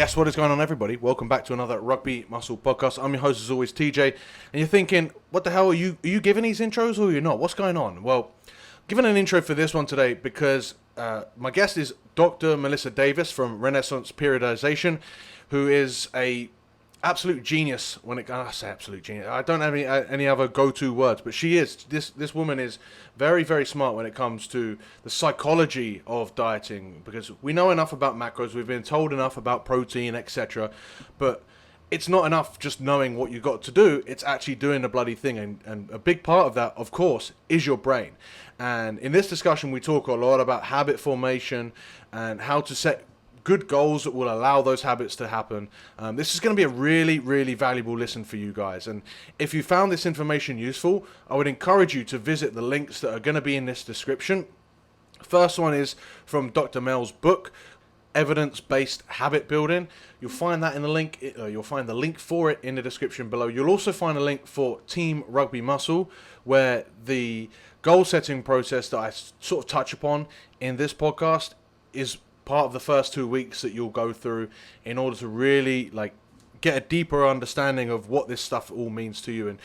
Yes, what is going on, everybody? Welcome back to another Rugby Muscle podcast. I'm your host, as always, TJ. And you're thinking, what the hell are you giving these intros or are you not? What's going on? Well, giving an intro for this one today because my guest is Dr. Melissa Davis from Renaissance Periodization, who is a absolute genius when it comes. I say absolute genius. I don't have any other go-to words, but she is. This woman is very, very smart when it comes to the psychology of dieting, because we know enough about macros, we've been told enough about protein, etc. But it's not enough just knowing what you got to do. It's actually doing the bloody thing, and a big part of that, of course, is your brain. And in this discussion, we talk a lot about habit formation and how to set good goals that will allow those habits to happen. This is going to be a really, really valuable listen for you guys. And if you found this information useful, I would encourage you to visit the links that are going to be in this description. First one is from Dr. Mel's book, Evidence-Based Habit Building. You'll find that in the link. You'll find the link for it in the description below. You'll also find a link for Team Rugby Muscle, where the goal setting process that I sort of touch upon in this podcast is part of the first 2 weeks that you'll go through in order to really get a deeper understanding of what this stuff all means to you. And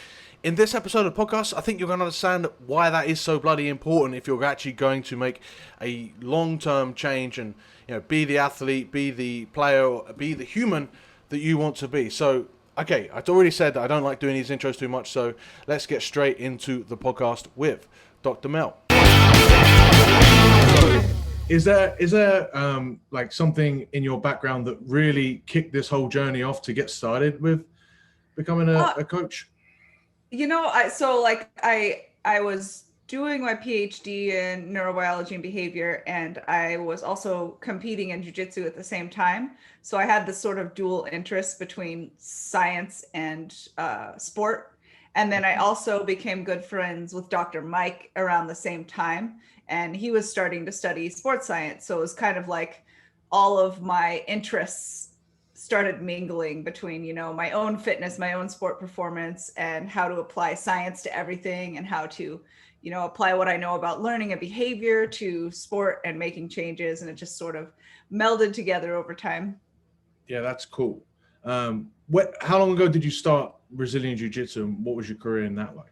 in this episode of the podcast, I think you're going to understand why that is so bloody important if you're actually going to make a long-term change and be the athlete, be the player, be the human that you want to be. So, okay, I've already said that I don't like doing these intros too much, so let's get straight into the podcast with Dr. Mel. Is there something in your background that really kicked this whole journey off to get started with becoming a coach? I was doing my PhD in neurobiology and behavior, and I was also competing in jiu-jitsu at the same time. So I had this sort of dual interest between science and sport. And then I also became good friends with Dr. Mike around the same time. And he was starting to study sports science. So it was kind of like all of my interests started mingling between, my own fitness, my own sport performance, and how to apply science to everything, and how to, apply what I know about learning and behavior to sport and making changes. And it just sort of melded together over time. Yeah, that's cool. How long ago did you start Brazilian Jiu-Jitsu, and what was your career in that like?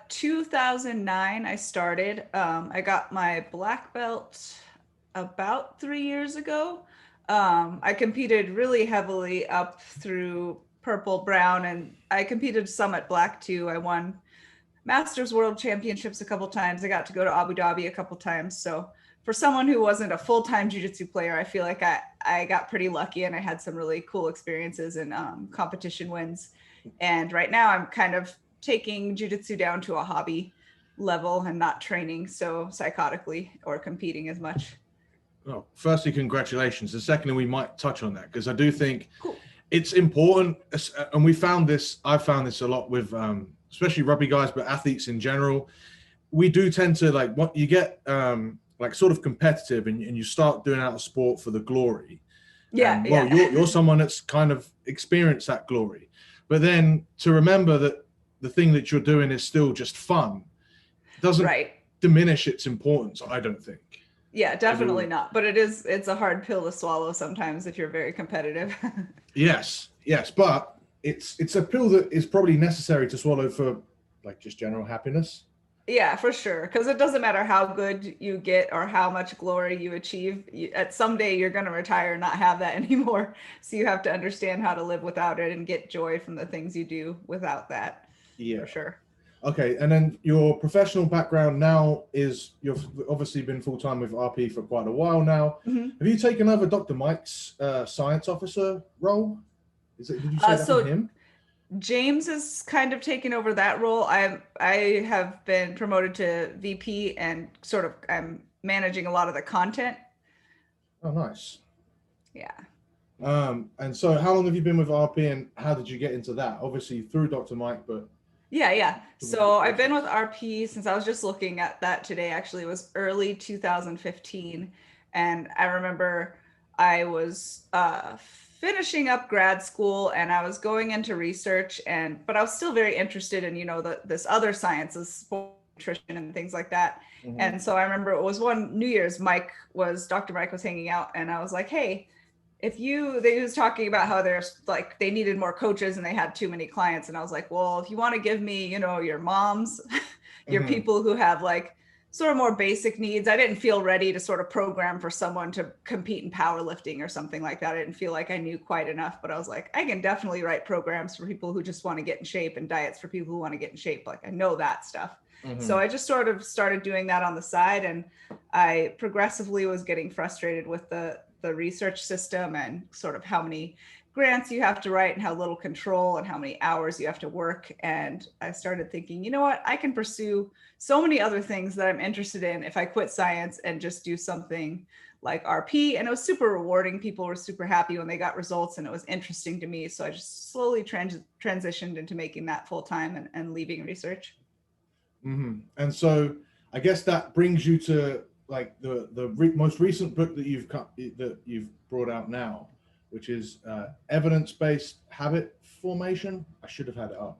2009, I started. I got my black belt about 3 years ago. I competed really heavily up through purple, brown, and I competed some at black too. I won Masters World Championships a couple times. I got to go to Abu Dhabi a couple times. So for someone who wasn't a full-time jiu-jitsu player, I feel like I got pretty lucky, and I had some really cool experiences and competition wins. And right now I'm kind of taking jiu-jitsu down to a hobby level and not training so psychotically or competing as much. Well, firstly, congratulations. And secondly, we might touch on that because I do think it's important. And I've found this a lot with especially rugby guys, but athletes in general. We do tend to what you get sort of competitive, and you start doing out of sport for the glory. Yeah. You're someone that's kind of experienced that glory. But then to remember that the thing that you're doing is still just fun doesn't diminish its importance, I don't think. Yeah, definitely not. But it's a hard pill to swallow sometimes if you're very competitive. Yes. But it's a pill that is probably necessary to swallow for just general happiness. Yeah, for sure. Because it doesn't matter how good you get or how much glory you achieve. At some day, you're going to retire and not have that anymore. So you have to understand how to live without it and get joy from the things you do without that. Yeah, for sure. Okay, and then your professional background now is you've obviously been full-time with RP for quite a while now. Mm-hmm. Have you taken over Dr. Mike's science officer role? Did you say that from him? James has kind of taken over that role. I have been promoted to VP and I'm managing a lot of the content. Oh, nice. Yeah. And so how long have you been with RP, and how did you get into that? Obviously through Dr. Mike, but... Yeah. So I've been with RP since I was just looking at that today. Actually, it was early 2015. And I remember I was finishing up grad school and I was going into research, but I was still very interested in, this other sciences, sport nutrition and things like that. Mm-hmm. And so I remember it was one New Year's, Dr. Mike was hanging out, and I was like, hey, They was talking about how there's like, they needed more coaches and they had too many clients. And I was like, well, if you want to give me, your moms, your Hmm. people who have like sort of more basic needs. I didn't feel ready to sort of program for someone to compete in powerlifting or something like that. I didn't feel like I knew quite enough, but I was like, I can definitely write programs for people who just want to get in shape and diets for people who want to get in shape. Like I know that stuff. So Hmm. I just sort of started doing that on the side, and I progressively was getting frustrated with the research system and sort of how many grants you have to write and how little control and how many hours you have to work. And I started thinking, you know what, I can pursue so many other things that I'm interested in if I quit science and just do something like RP. And it was super rewarding. People were super happy when they got results and it was interesting to me. So I just slowly transitioned into making that full time and leaving research. Hmm. And so I guess that brings you to like the most recent book that you've brought out now, which is evidence-based habit formation. I should have had it up.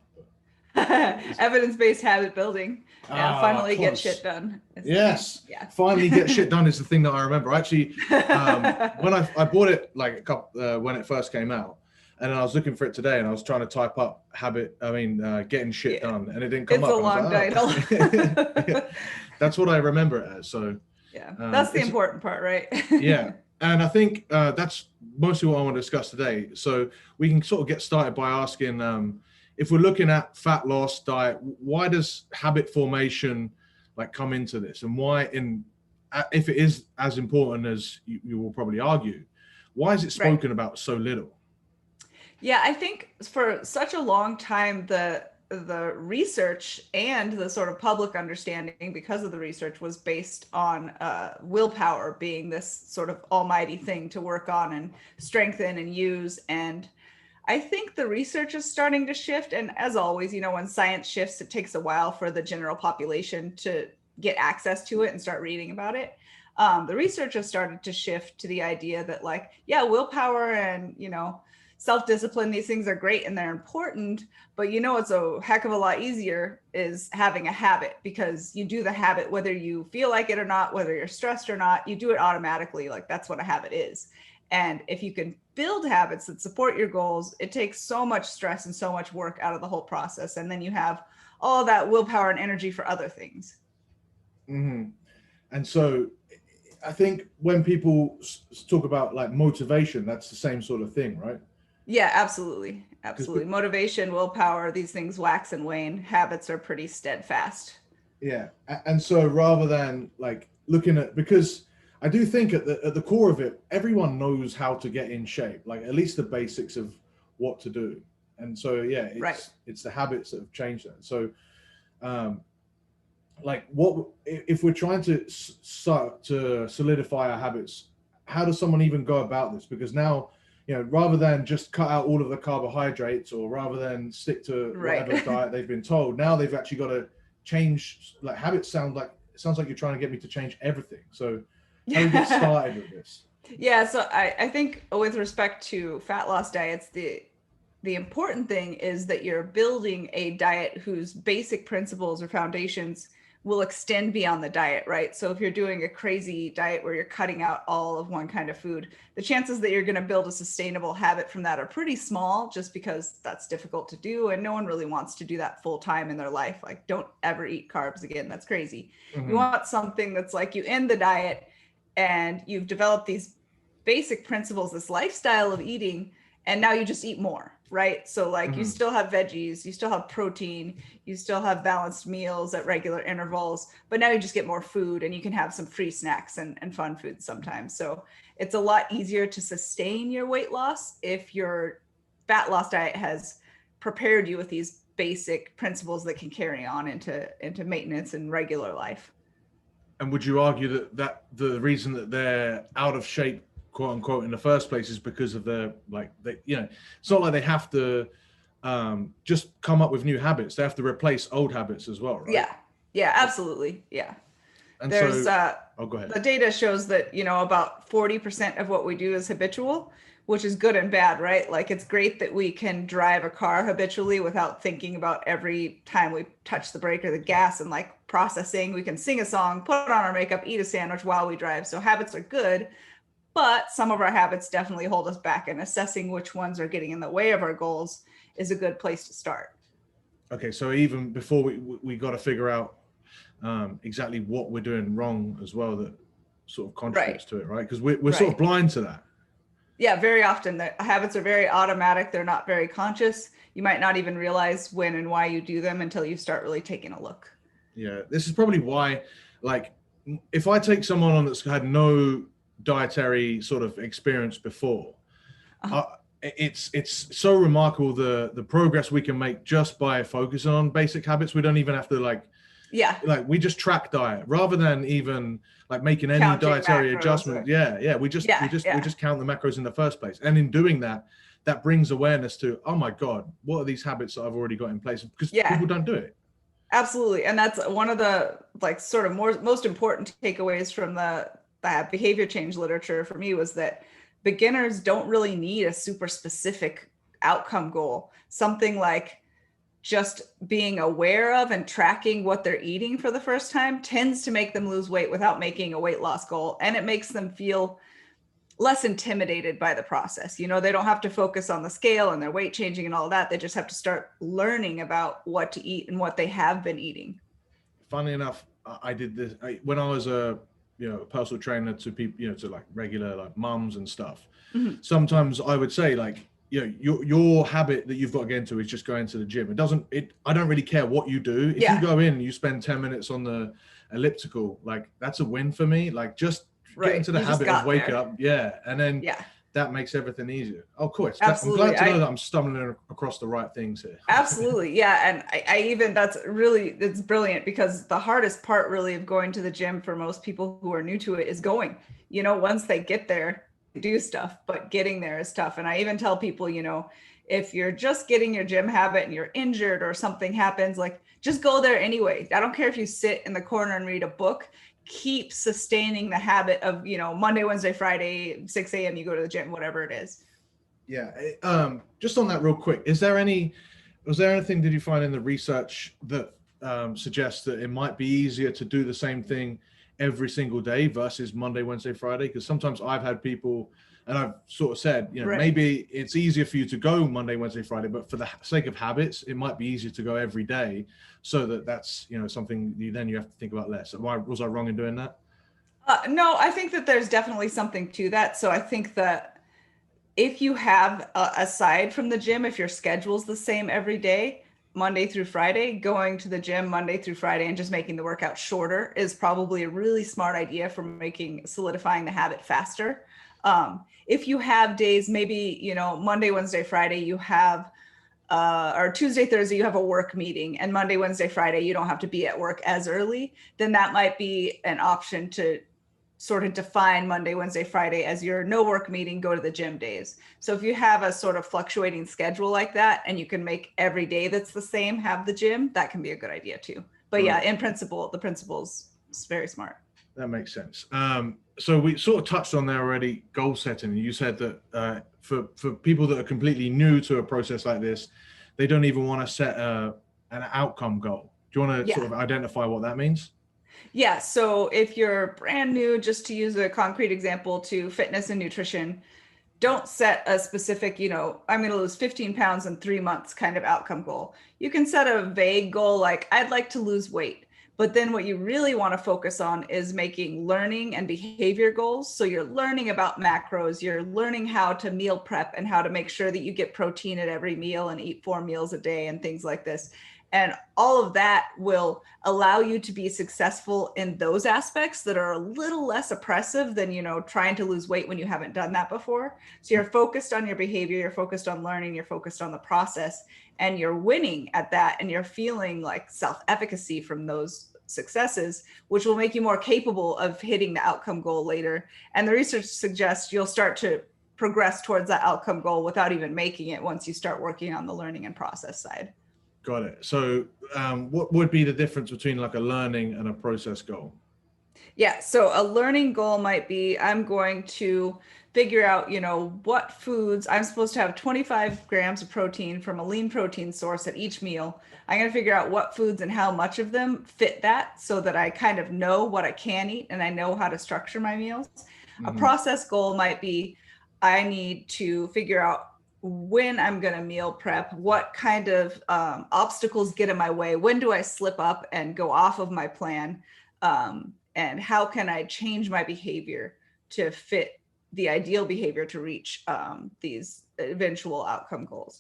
Evidence-based habit building. Yeah, finally get shit Close. done. Is the name. Yes, Yeah. finally get shit done is the thing that I remember. Actually, when I bought it like a couple when it first came out, and then I was looking for it today, and I was trying to type up getting shit Yeah. done, and it didn't come It's a up, and I was long like, title. oh, yeah, that's what I remember it as. So Yeah, that's the it's important part, right? yeah, and I think that's mostly what I want to discuss today. So we can sort of get started by asking, if we're looking at fat loss, diet, why does habit formation like come into this, and if it is as important as you will probably argue, why is it Right. spoken about so little? Yeah, I think for such a long time, the research and the sort of public understanding because of the research was based on willpower being this sort of almighty thing to work on and strengthen and use. And I think the research is starting to shift. And as always, when science shifts, it takes a while for the general population to get access to it and start reading about it. The research has started to shift to the idea that, like, yeah, willpower and, self-discipline, these things are great and they're important, but it's a heck of a lot easier is having a habit, because you do the habit whether you feel like it or not, whether you're stressed or not, you do it automatically. Like that's what a habit is. And if you can build habits that support your goals, it takes so much stress and so much work out of the whole process. And then you have all that willpower and energy for other things. Hmm. And so I think when people talk about like motivation, that's the same sort of thing, right? Yeah, absolutely. Because Absolutely. Motivation, willpower, these things wax and wane. Habits are pretty steadfast. yeah, and so rather than like looking at, because I do think at the core of it, everyone knows how to get in shape, like at least the basics of what to do. And so yeah, Right. it's the habits that have changed that. So um, like what if we're trying to start to solidify our habits? How does someone even go about this? Because now, rather than just cut out all of the carbohydrates, or rather than stick to Right. whatever diet they've been told, now they've actually got to change. Like habits sounds like you're trying to get me to change everything. So how do we get started with this? Yeah, so I think with respect to fat loss diets, the important thing is that you're building a diet whose basic principles or foundations will extend beyond the diet, right? So if you're doing a crazy diet where you're cutting out all of one kind of food, the chances that you're going to build a sustainable habit from that are pretty small, just because that's difficult to do and no one really wants to do that full time in their life. Like, don't ever eat carbs again. That's crazy. You Mm-hmm. want something that's like you end the diet and you've developed these basic principles, this lifestyle of eating, and now you just eat more, right? So like you Mm-hmm. still have veggies, you still have protein, you still have balanced meals at regular intervals, but now you just get more food and you can have some free snacks and fun foods sometimes. So it's a lot easier to sustain your weight loss if your fat loss diet has prepared you with these basic principles that can carry on into maintenance and regular life. And would you argue that the reason that they're out of shape, quote unquote, in the first place is because of their it's not like they have to just come up with new habits. They have to replace old habits as well, right? Yeah. Yeah, absolutely. Yeah. And There's so, oh, go ahead. the data shows that, about 40% of what we do is habitual, which is good and bad, right? Like it's great that we can drive a car habitually without thinking about every time we touch the brake or the gas, and like processing. We can sing a song, put on our makeup, eat a sandwich while we drive. So habits are good, but some of our habits definitely hold us back, and assessing which ones are getting in the way of our goals is a good place to start. Okay, so even before we got to figure out exactly what we're doing wrong as well, that sort of contributes to it, right? Because we're sort of blind to that. Yeah, very often the habits are very automatic. They're not very conscious. You might not even realize when and why you do them until you start really taking a look. Yeah, this is probably why, like, if I take someone on that's had no dietary sort of experience before, it's so remarkable the progress we can make just by focusing on basic habits. We don't even have to like we just track diet rather than even like making any Counting dietary macros adjustment. We just count the macros in the first place, and in doing that brings awareness to, oh my god, what are these habits that I've already got in place, because people don't do it. Absolutely. And that's one of the like sort of most important takeaways from the behavior change literature for me, was that beginners don't really need a super specific outcome goal. Something like just being aware of and tracking what they're eating for the first time tends to make them lose weight without making a weight loss goal. And it makes them feel less intimidated by the process. You know, they don't have to focus on the scale and their weight changing and all that. They just have to start learning about what to eat and what they have been eating. Funnily enough, I did this when I was a personal trainer to people, to like regular like mums and stuff. Mm-hmm. Sometimes I would say like, your habit that you've got to get into is just going to the gym. I don't really care what you do. If you go in and you spend 10 minutes on the elliptical, like that's a win for me. Like just get into the habit of waking up. Yeah. And then that makes everything easier. Oh, cool. Absolutely. I'm glad to know that I'm stumbling across the right things here. Absolutely. Yeah. And I even, it's brilliant, because the hardest part really of going to the gym for most people who are new to it is going. Once they get there, do stuff, but getting there is tough. And I even tell people, if you're just getting your gym habit and you're injured or something happens, like just go there anyway. I don't care if you sit in the corner and read a book. Keep sustaining the habit of, Monday, Wednesday, Friday, 6 a.m. you go to the gym, whatever it is. Yeah. Just on that real quick, was there anything did you find in the research that suggests that it might be easier to do the same thing every single day versus Monday, Wednesday, Friday? Because sometimes I've had people, and I've sort of said, maybe it's easier for you to go Monday, Wednesday, Friday, but for the sake of habits, it might be easier to go every day, so that's something you have to think about less. Was I wrong in doing that? No, I think that there's definitely something to that. So I think that if you have, aside from the gym, if your schedule's the same every day, Monday through Friday, going to the gym Monday through Friday and just making the workout shorter is probably a really smart idea for solidifying the habit faster. If you have days, maybe, Monday, Wednesday, Friday, you have, or Tuesday, Thursday, you have a work meeting, and Monday, Wednesday, Friday, you don't have to be at work as early, then that might be an option to sort of define Monday, Wednesday, Friday as your no work meeting, go to the gym days. So if you have a sort of fluctuating schedule like that, and you can make every day that's the same have the gym, that can be a good idea too. But yeah, in principle, the principle's very smart. That makes sense. So we sort of touched on there already, goal setting. You said that for people that are completely new to a process like this, they don't even want to set an outcome goal. Do you want to sort of identify what that means? Yeah. So if you're brand new, just to use a concrete example, to fitness and nutrition, don't set a specific, I'm going to lose 15 pounds in 3 months kind of outcome goal. You can set a vague goal like, I'd like to lose weight. But then what you really want to focus on is making learning and behavior goals. So you're learning about macros, you're learning how to meal prep and how to make sure that you get protein at every meal and eat 4 meals a day and things like this. And all of that will allow you to be successful in those aspects that are a little less oppressive than, trying to lose weight when you haven't done that before. So you're focused on your behavior, you're focused on learning, you're focused on the process, and you're winning at that. And you're feeling like self-efficacy from those successes, which will make you more capable of hitting the outcome goal later. And the research suggests you'll start to progress towards that outcome goal without even making it once you start working on the learning and process side. Got it. So what would be the difference between like a learning and a process goal? Yeah. So a learning goal might be, I'm going to figure out, what foods I'm supposed to have 25 grams of protein from a lean protein source at each meal. I'm going to figure out what foods and how much of them fit that, so that I kind of know what I can eat and I know how to structure my meals. A process goal might be, I need to figure out when I'm going to meal prep, what kind of obstacles get in my way, when do I slip up and go off of my plan, and how can I change my behavior to fit the ideal behavior to reach these eventual outcome goals.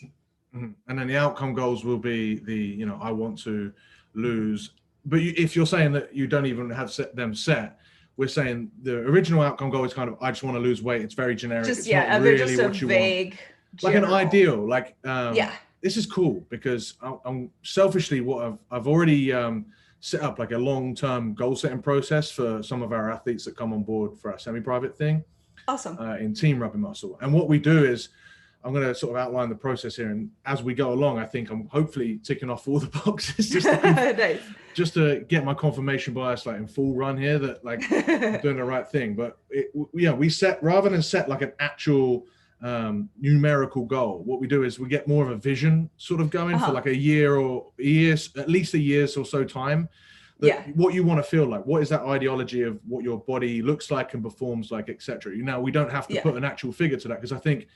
And then the outcome goals will be the, I want to lose. But if you're saying that you don't even have them set, we're saying the original outcome goal is kind of, I just want to lose weight. It's very generic. Just, it's not really just a what you vague, want. Like an ideal, like, yeah. This is cool because I'm selfishly I've already set up like a long-term goal setting process for some of our athletes that come on board for our semi-private thing. Awesome. In Team Rugby Muscle. And what we do is, I'm going to sort of outline the process here. And as we go along, I think I'm hopefully ticking off all the boxes just to, nice. just to get my confirmation bias like in full run here that like I'm doing the right thing. But we set, rather than set like an actual numerical goal, what we do is we get more of a vision sort of going for like a year or years, at least a year's or so time. What you want to feel like, what is that ideology of what your body looks like and performs like, etc. Now we don't have to put an actual figure to that, because I think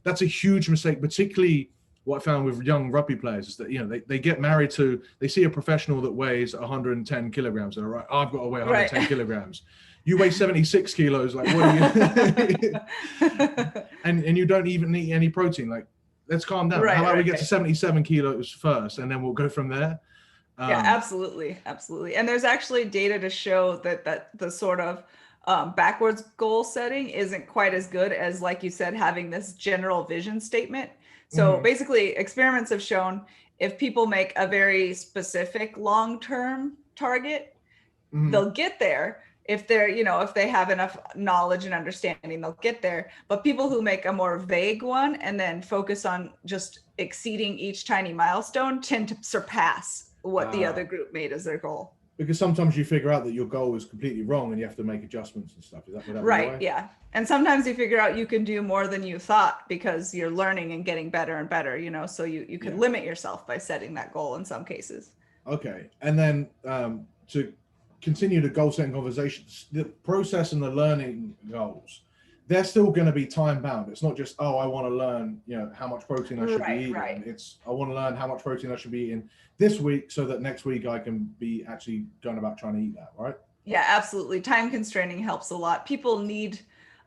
that's a huge mistake, particularly what I found with young rugby players is that, they get married to, they see a professional that weighs 110 kilograms. They're like, I've got to weigh 110 kilograms. You weigh 76 kilos. Like, what are you? and you don't even eat any protein. Like, let's calm down. How about we get to 77 kilos first, and then we'll go from there. Yeah, absolutely. Absolutely. And there's actually data to show that the sort of backwards goal setting isn't quite as good as, like you said, having this general vision statement. So basically, experiments have shown if people make a very specific long-term target, they'll get there. If they're, if they have enough knowledge and understanding, they'll get there. But people who make a more vague one and then focus on just exceeding each tiny milestone tend to surpass what the other group made as their goal. Because sometimes you figure out that your goal is completely wrong and you have to make adjustments and stuff. Is that right? Yeah. And sometimes you figure out you can do more than you thought because you're learning and getting better and better, so you can limit yourself by setting that goal in some cases. Okay. And then to continue the goal setting conversations, the process and the learning goals, they're still going to be time bound. It's not just, I want to learn, how much protein I should be eating. Right. It's, I want to learn how much protein I should be eating this week so that next week I can be actually going about trying to eat that, right? Yeah, absolutely. Time constraining helps a lot. People need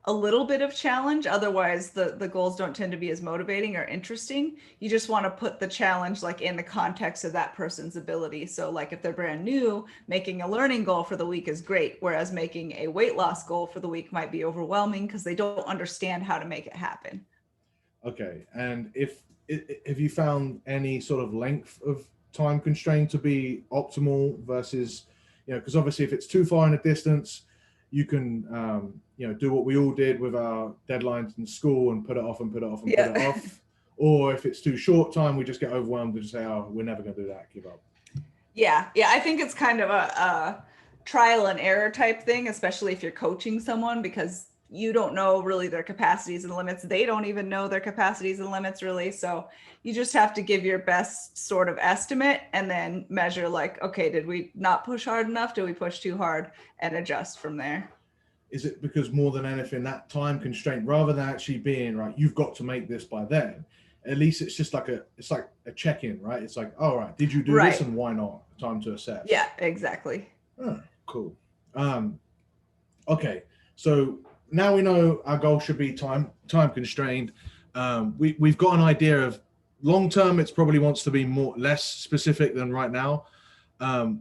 a little bit of challenge. Otherwise, the goals don't tend to be as motivating or interesting. You just want to put the challenge like in the context of that person's ability. So like if they're brand new, making a learning goal for the week is great. Whereas making a weight loss goal for the week might be overwhelming because they don't understand how to make it happen. Okay. And have you found any sort of length of time constraint to be optimal versus, because obviously if it's too far in a distance, you can, do what we all did with our deadlines in school and put it off and put it off and put it off. Or if it's too short time, we just get overwhelmed and just say, we're never going to do that, give up. Yeah. I think it's kind of a trial and error type thing, especially if you're coaching someone, because you don't know really their capacities and limits. They don't even know their capacities and limits really. So you just have to give your best sort of estimate and then measure like, okay, did we not push hard enough? Did we push too hard? And adjust from there. Is it because more than anything, that time constraint, rather than actually being right, you've got to make this by then, at least it's just like it's like a check-in, right? It's like, all right, did you do this and why not? Time to assess. Yeah, exactly. Oh, cool. Okay. So now we know our goal should be time constrained. We've got an idea of long term. It's probably wants to be less specific than right now.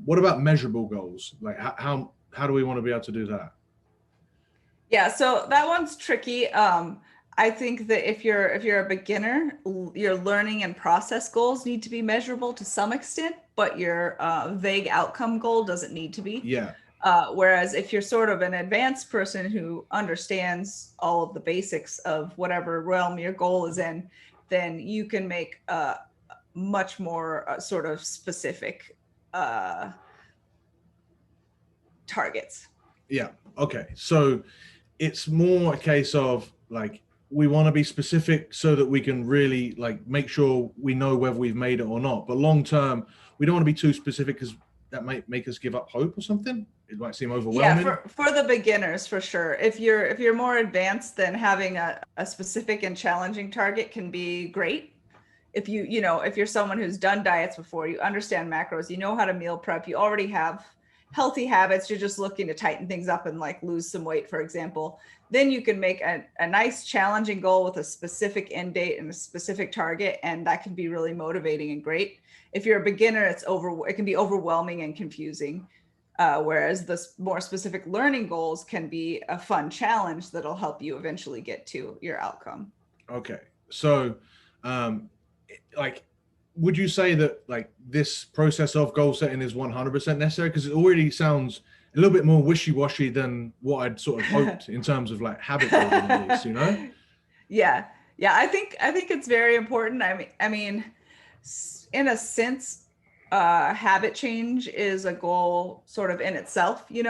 What about measurable goals? Like how do we want to be able to do that? Yeah, so that one's tricky. I think that if you're a beginner, your learning and process goals need to be measurable to some extent, but your vague outcome goal doesn't need to be. Yeah. Whereas if you're sort of an advanced person who understands all of the basics of whatever realm your goal is in, then you can make much more sort of specific targets. Yeah. Okay. So it's more a case of like, we want to be specific so that we can really like make sure we know whether we've made it or not. But long term, we don't want to be too specific because that might make us give up hope or something. it might seem Yeah, overwhelming. for the beginners, for sure. If you're more advanced, then having a specific and challenging target can be great. If you're someone who's done diets before, you understand macros, you know how to meal prep, you already have healthy habits, you're just looking to tighten things up and like lose some weight, for example, then you can make a nice challenging goal with a specific end date and a specific target, and that can be really motivating and great. If you're a beginner, it can be overwhelming and confusing. Whereas the more specific learning goals can be a fun challenge that'll help you eventually get to your outcome. Okay. So, like, would you say that like this process of goal setting is 100% necessary? Because it already sounds a little bit more wishy-washy than what I'd sort of hoped in terms of like habit building, at least, you know? Yeah. Yeah. I think it's very important. I mean, in a sense, habit change is a goal sort of in itself, if you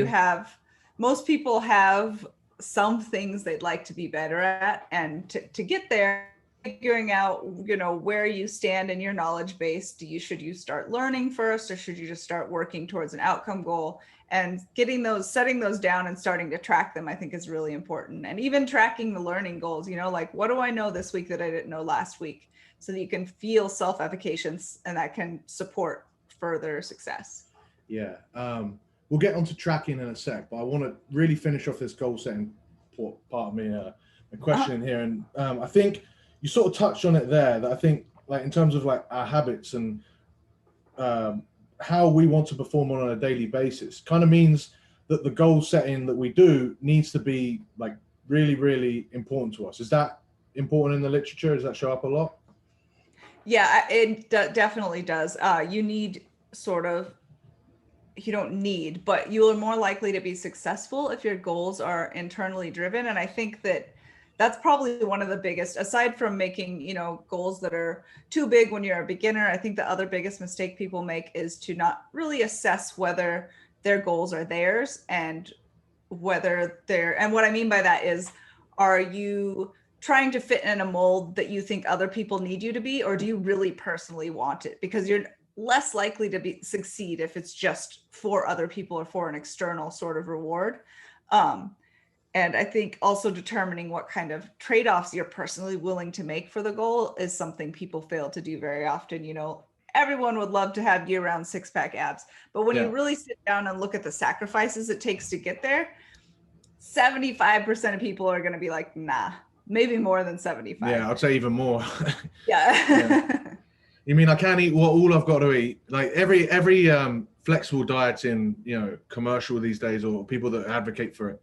Mm-hmm. have, most people have some things they'd like to be better at, and to get there, figuring out, where you stand in your knowledge base. Should you start learning first, or should you just start working towards an outcome goal? And setting those down and starting to track them, I think, is really important. And even tracking the learning goals, like, what do I know this week that I didn't know last week? So that you can feel self-efficacious, and that can support further success. Yeah. We'll get onto tracking in a sec, but I want to really finish off this goal setting part of me, a question in here. And I think you sort of touched on it there, that I think like in terms of like our habits and how we want to perform on a daily basis kind of means that the goal setting that we do needs to be like really, really important to us. Is that important in the literature? Does that show up a lot? Yeah, it definitely does. You don't need, but you are more likely to be successful if your goals are internally driven. And I think that's probably one of the biggest, aside from making, goals that are too big when you're a beginner. I think the other biggest mistake people make is to not really assess whether their goals are theirs, and and what I mean by that is, are you trying to fit in a mold that you think other people need you to be, or do you really personally want it? Because you're less likely to succeed if it's just for other people or for an external sort of reward. And I think also determining what kind of trade-offs you're personally willing to make for the goal is something people fail to do very often. Everyone would love to have year-round six-pack abs, but when you really sit down and look at the sacrifices it takes to get there, 75% of people are going to be like, nah, maybe more than 75. Yeah, I'd say even more. Yeah. You mean I can't eat all I've got to eat? Like every flexible dieting, commercial these days, or people that advocate for it,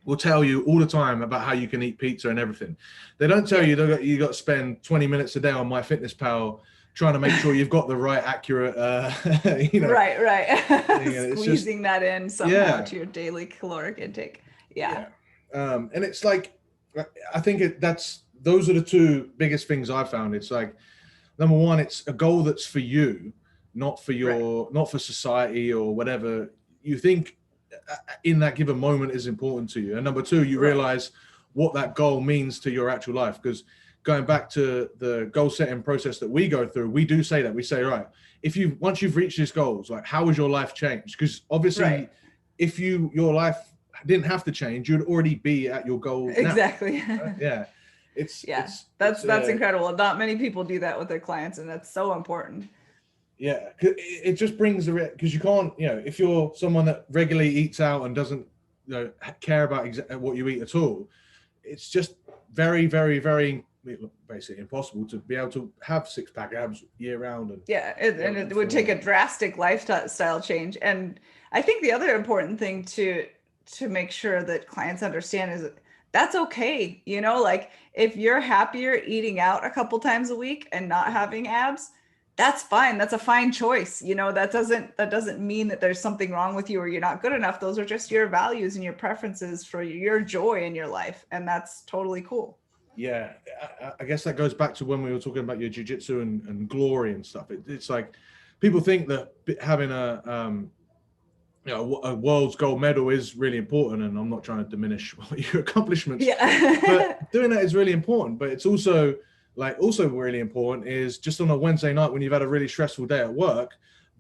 will tell you all the time about how you can eat pizza and everything. They don't tell you you got to spend 20 minutes a day on MyFitnessPal trying to make sure you've got the right accurate, right. Squeezing that in somehow to your daily caloric intake. Yeah. And it's like, I think those are the two biggest things I've found. It's like, number one, it's a goal that's for you, not for not for society or whatever you think in that given moment is important to you. And number two, you realize what that goal means to your actual life. Because going back to the goal setting process that we go through, we do say that. We say, right, once you've reached these goals, like, how has your life changed? Because obviously, if your life didn't have to change, you'd already be at your goal now. Exactly. Yeah. That's incredible. Not many people do that with their clients, and that's so important. Yeah, it just brings because you can't, if you're someone that regularly eats out and doesn't, care about what you eat at all, it's just very, very, very basically impossible to be able to have six-pack abs year round. And it would take a drastic lifestyle change. And I think the other important thing to make sure that clients understand is that's okay. Like, if you're happier eating out a couple times a week and not having abs, that's fine. That's a fine choice. That doesn't mean that there's something wrong with you or you're not good enough. Those are just your values and your preferences for your joy in your life. And that's totally cool. Yeah. I guess that goes back to when we were talking about your jiu-jitsu and glory and stuff. It's like, people think that having a world's gold medal is really important, and I'm not trying to diminish your accomplishments. But doing that is really important. But it's also really important is just on a Wednesday night when you've had a really stressful day at work,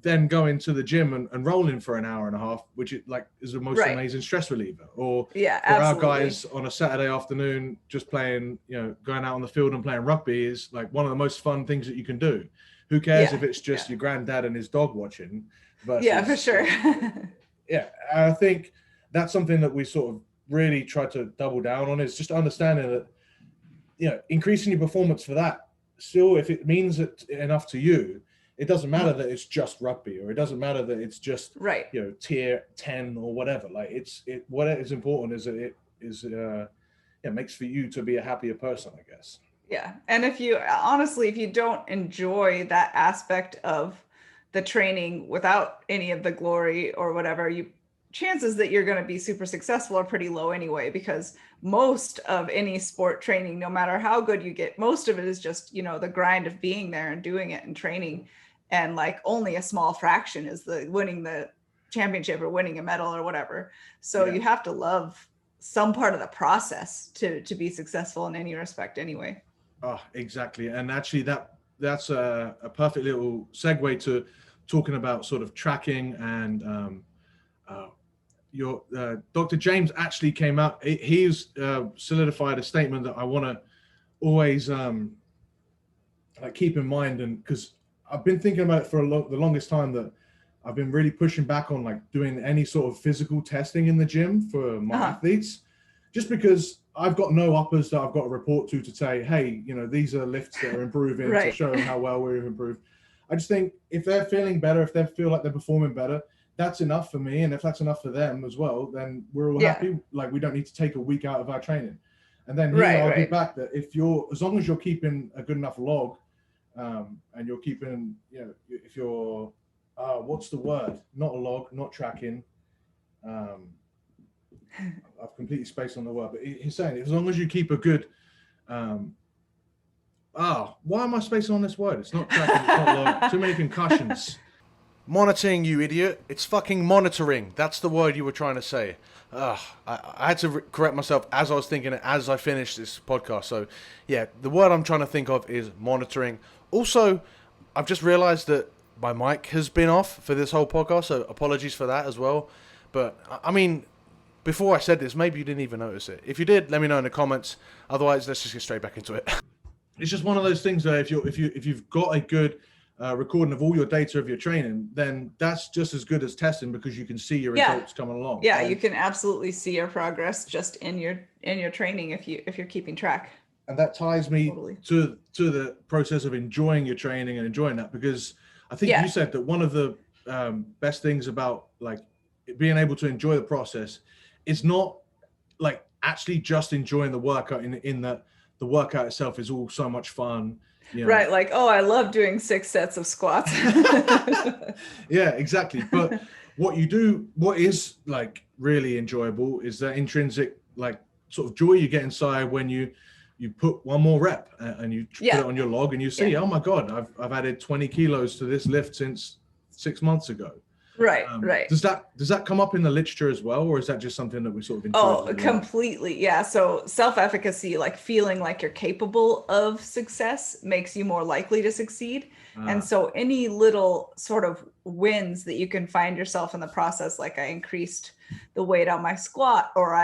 then going to the gym and rolling for an hour and a half, which is the most Right. amazing stress reliever. Or Yeah, for our absolutely. guys on a Saturday afternoon, just playing, going out on the field and playing rugby is like one of the most fun things that you can do. Who cares if it's just your granddad and his dog watching versus, yeah, for sure. yeah, I think that's something that we sort of really try to double down on, is just understanding that, increasing your performance for that. Still, if it means it enough to you, it doesn't matter that it's just rugby, or it doesn't matter that it's just right. Tier 10 or whatever. Like what is important is that it makes for you to be a happier person, I guess. Yeah. And if you don't enjoy that aspect of the training without any of the glory or whatever, chances that you're going to be super successful are pretty low anyway, because most of any sport training, no matter how good you get, most of it is just, the grind of being there and doing it and training. And like only a small fraction is the winning the championship or winning a medal or whatever. So you have to love some part of the process to be successful in any respect anyway. Oh, exactly. And actually that's a perfect little segue to talking about sort of tracking. And your Dr. James actually came out. He's solidified a statement that I want to always keep in mind. And because I've been thinking about it for the longest time, that I've been really pushing back on like doing any sort of physical testing in the gym for my athletes, just because I've got no uppers that I've got to report to say, hey, these are lifts that are improving to show them how well we've improved. I just think if they're feeling better, if they feel like they're performing better, that's enough for me. And if that's enough for them as well, then we're all happy. Like, we don't need to take a week out of our training. And then he argued back that as long as you're keeping a good enough log, and you're keeping, if you're, what's the word? Not a log, not tracking. I've completely spaced on the word, but he's saying as long as you keep a good, why am I spacing on this word? It's not tracking, it's not log. Too many concussions. Monitoring, you idiot. It's fucking monitoring. That's the word you were trying to say. I had to correct myself as I was thinking it, as I finished this podcast. So, yeah, the word I'm trying to think of is monitoring. Also, I've just realized that my mic has been off for this whole podcast, so apologies for that as well. But, I mean, before I said this, maybe you didn't even notice it. If you did, let me know in the comments. Otherwise, let's just get straight back into it. It's just one of those things where if you've got a good recording of all your data of your training, then that's just as good as testing, because you can see your results coming along. Yeah, you can absolutely see your progress just in your training if you're keeping track. And that ties me to the process of enjoying your training and enjoying that, because I think you said that one of the best things about like being able to enjoy the process is not like actually just enjoying the workout in that the workout itself is all so much fun. Right, like, I love doing 6 sets of squats. Yeah, exactly. But what is like really enjoyable is that intrinsic like sort of joy you get inside when you put one more rep and you put it on your log and you see, oh my God, I've added 20 kilos to this lift since 6 months ago. Right. Does that come up in the literature as well, or is that just something that we sort of enjoy? Oh, completely. Yeah. So self-efficacy, like feeling like you're capable of success, makes you more likely to succeed. And so any little sort of wins that you can find yourself in the process, like I increased the weight on my squat, or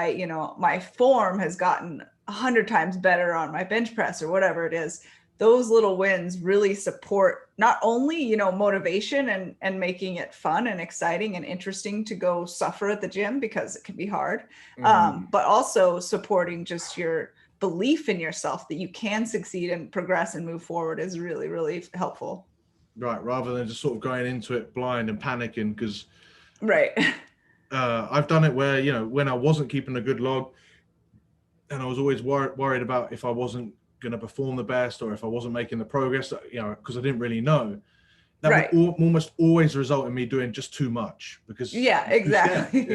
my form has gotten 100 times better on my bench press, or whatever it is. Those little wins really support not only, motivation and making it fun and exciting and interesting to go suffer at the gym, because it can be hard, but also supporting just your belief in yourself that you can succeed and progress and move forward is really, really helpful. Right. Rather than just sort of going into it blind and panicking, because I've done it where, when I wasn't keeping a good log and I was always worried about if I wasn't going to perform the best or if I wasn't making the progress, because I didn't really know, that would almost always result in me doing just too much, because exactly.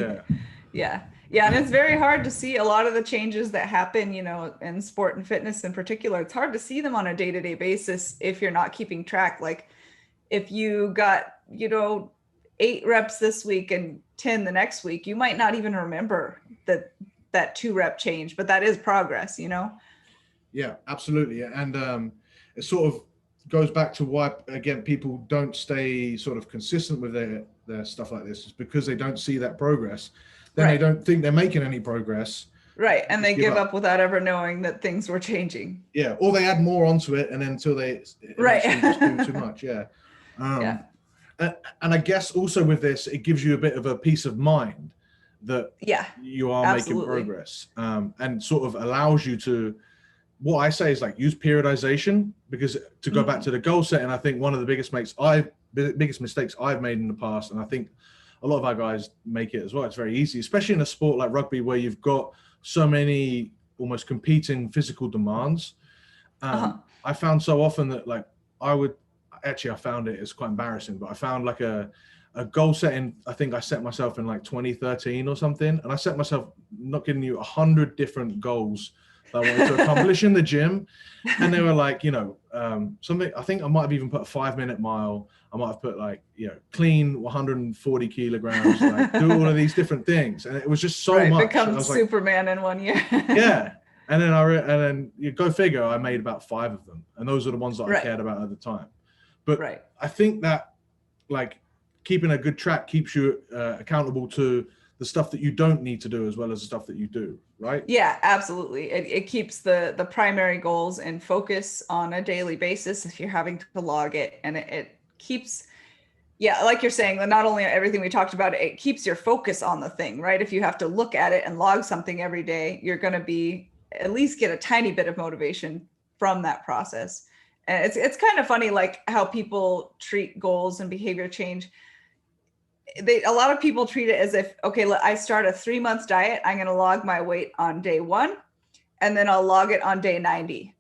Yeah. And it's very hard to see a lot of the changes that happen, in sport and fitness in particular. It's hard to see them on a day-to-day basis if you're not keeping track. Like if you got, 8 reps this week and 10 the next week, you might not even remember that 2 rep change, but that is progress, Yeah, absolutely. And it's sort of goes back to why, again, people don't stay sort of consistent with their stuff like this, is because they don't see that progress. Then they Right. don't think they're making any progress. Right. And they Just give up without ever knowing that things were changing. Yeah. Or they add more onto it, and then until they eventually just do too much. Yeah. Yeah. And I guess also with this, it gives you a bit of a peace of mind that Yeah. you are making Absolutely. progress, and sort of allows you to, what I say is like, use periodization, because to go back to the goal setting, I think one of the biggest mistakes I've made in the past, and I think a lot of our guys make it as well. It's very easy, especially in a sport like rugby where you've got so many almost competing physical demands. I found so often that like I found it, it's quite embarrassing, but I found like a goal setting. I think I set myself in like 2013 or something. And I set myself, not kidding you, 100 different goals that I wanted to accomplish in the gym. And they were like, something, I think I might have even put a 5-minute mile. I might have put like, clean 140 kilograms, like do all of these different things. And it was just so much. Become I was Superman in 1 year. Yeah. And then you go figure, I made about 5 of them. And those are the ones that I cared about at the time. But I think that like keeping a good track keeps you accountable to the stuff that you don't need to do as well as the stuff that you do, right? Yeah, absolutely. It keeps the primary goals in focus on a daily basis if you're having to log it. And it keeps, like you're saying, not only everything we talked about, it keeps your focus on the thing, right? If you have to look at it and log something every day, you're going to at least get a tiny bit of motivation from that process. And it's kind of funny, like how people treat goals and behavior change. A lot of people treat it as if, okay, I start a 3-month diet. I'm going to log my weight on day 1, and then I'll log it on day 90.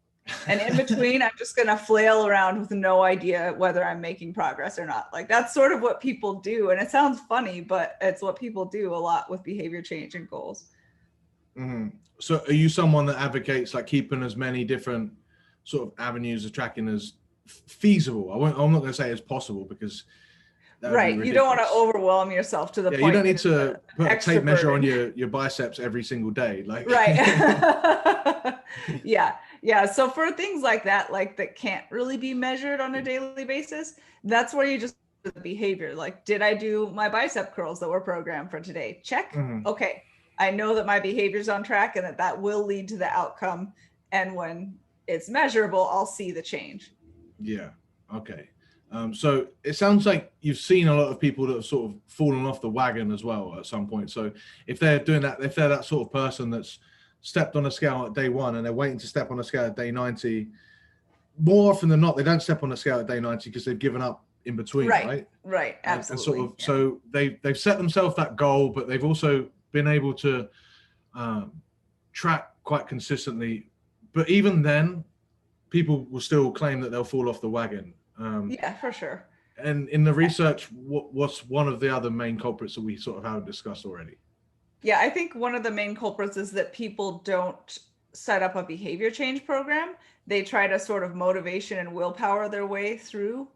And in between, I'm just going to flail around with no idea whether I'm making progress or not. Like that's sort of what people do. And it sounds funny, but it's what people do a lot with behavior change and goals. Mm-hmm. So are you someone that advocates like keeping as many different sort of avenues of tracking as feasible? I'm not going to say as possible, because you don't want to overwhelm yourself to the point. You don't need to put a tape measure on your biceps every single day, like yeah. So for things like that can't really be measured on a daily basis, that's where you just do the behavior. Like, did I do my bicep curls that were programmed for today? Check. Okay, I know that my behavior's on track and that will lead to the outcome. And when it's measurable, I'll see the change. Yeah. Okay. So it sounds like you've seen a lot of people that have sort of fallen off the wagon as well at some point. So if they're doing that, if they're that sort of person that's stepped on a scale at day 1 and they're waiting to step on a scale at day 90, more often than not, they don't step on a scale at day 90 because they've given up in between, right? Right, absolutely. And so they've set themselves that goal, but they've also been able to track quite consistently. But even then, people will still claim that they'll fall off the wagon. Yeah, for sure. And in the research, what's one of the other main culprits that we sort of haven't discussed already? Yeah, I think one of the main culprits is that people don't set up a behavior change program. They try to sort of motivation and willpower their way through,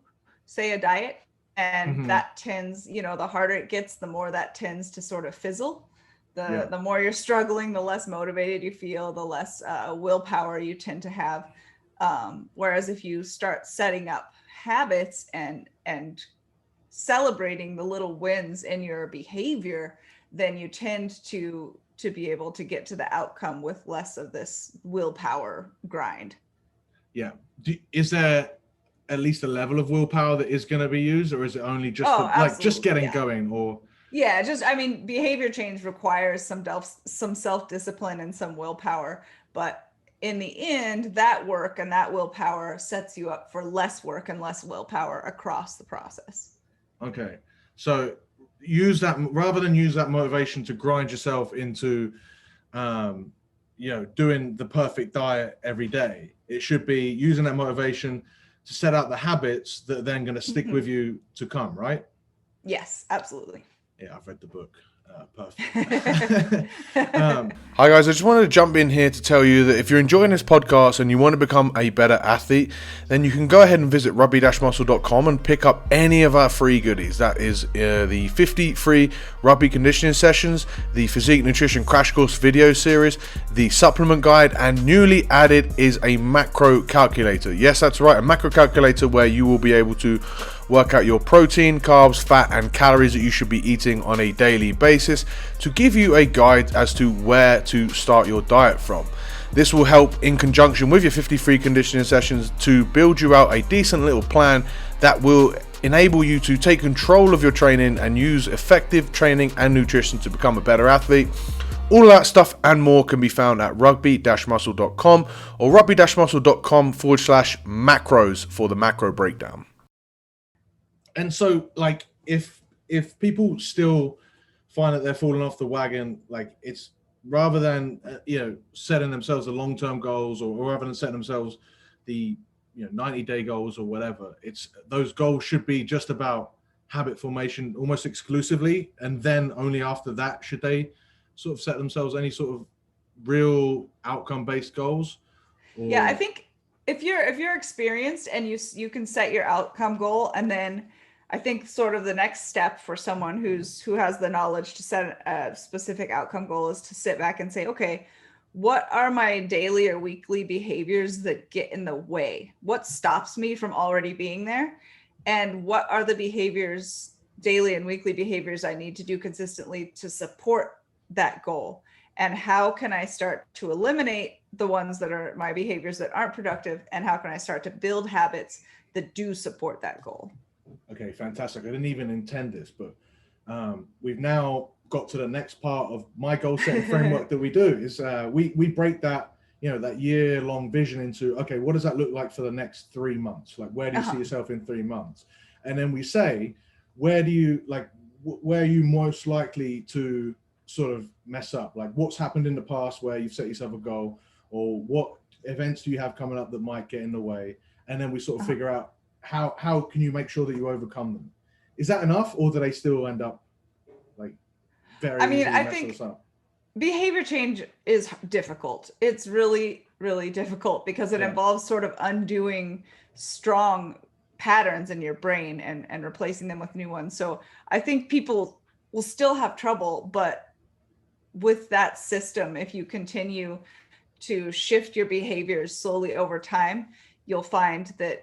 say, a diet. And that tends, the harder it gets, the more that tends to sort of fizzle. The more you're struggling, the less motivated you feel, the less willpower you tend to have. Whereas if you start setting up habits and celebrating the little wins in your behavior, then you tend to be able to get to the outcome with less of this willpower grind. Yeah. Is there at least a level of willpower that is going to be used, or is it only just just getting going? Or behavior change requires some self-discipline and some willpower, but in the end, that work and that willpower sets you up for less work and less willpower across the process. Okay. So use that, rather than use that motivation to grind yourself into, doing the perfect diet every day. It should be using that motivation to set out the habits that are then going to stick with you to come, right? Yes, absolutely. Yeah, I've read the book. Perfect. Hi guys, I just wanted to jump in here to tell you that if you're enjoying this podcast and you want to become a better athlete, then you can go ahead and visit rugby-muscle.com and pick up any of our free goodies. That is the 50 free rugby conditioning sessions, the physique nutrition crash course video series, the supplement guide, and newly added is a macro calculator. Yes, that's right, a macro calculator where you will be able to work out your protein, carbs, fat, and calories that you should be eating on a daily basis to give you a guide as to where to start your diet from. This will help in conjunction with your 50 free conditioning sessions to build you out a decent little plan that will enable you to take control of your training and use effective training and nutrition to become a better athlete. All of that stuff and more can be found at rugby-muscle.com or rugby-muscle.com/macros for the macro breakdown. And so, like, if people still find that they're falling off the wagon, like, it's rather than setting themselves the long-term goals, or rather than setting themselves the 90-day goals or whatever, it's those goals should be just about habit formation almost exclusively, and then only after that should they sort of set themselves any sort of real outcome-based goals. Yeah, I think if you're experienced and you can set your outcome goal, and then I think sort of the next step for someone who has the knowledge to set a specific outcome goal is to sit back and say, okay, what are my daily or weekly behaviors that get in the way? What stops me from already being there? And what are the behaviors, daily and weekly behaviors, I need to do consistently to support that goal? And how can I start to eliminate the ones that are my behaviors that aren't productive? And how can I start to build habits that do support that goal? Okay, fantastic. I didn't even intend this, but we've now got to the next part of my goal setting framework that we do is we break that that year-long vision into, okay, what does that look like for the next 3 months? Like, where do you see yourself in 3 months? And then we say, where are you most likely to sort of mess up? Like, what's happened in the past where you've set yourself a goal, or what events do you have coming up that might get in the way? And then we sort of figure out how can you make sure that you overcome them. Is that enough, or do they still end up like very easily messing us up? Behavior change is difficult. It's really, really difficult because it involves sort of undoing strong patterns in your brain and replacing them with new ones. So I think people will still have trouble, but with that system, if you continue to shift your behaviors slowly over time, you'll find that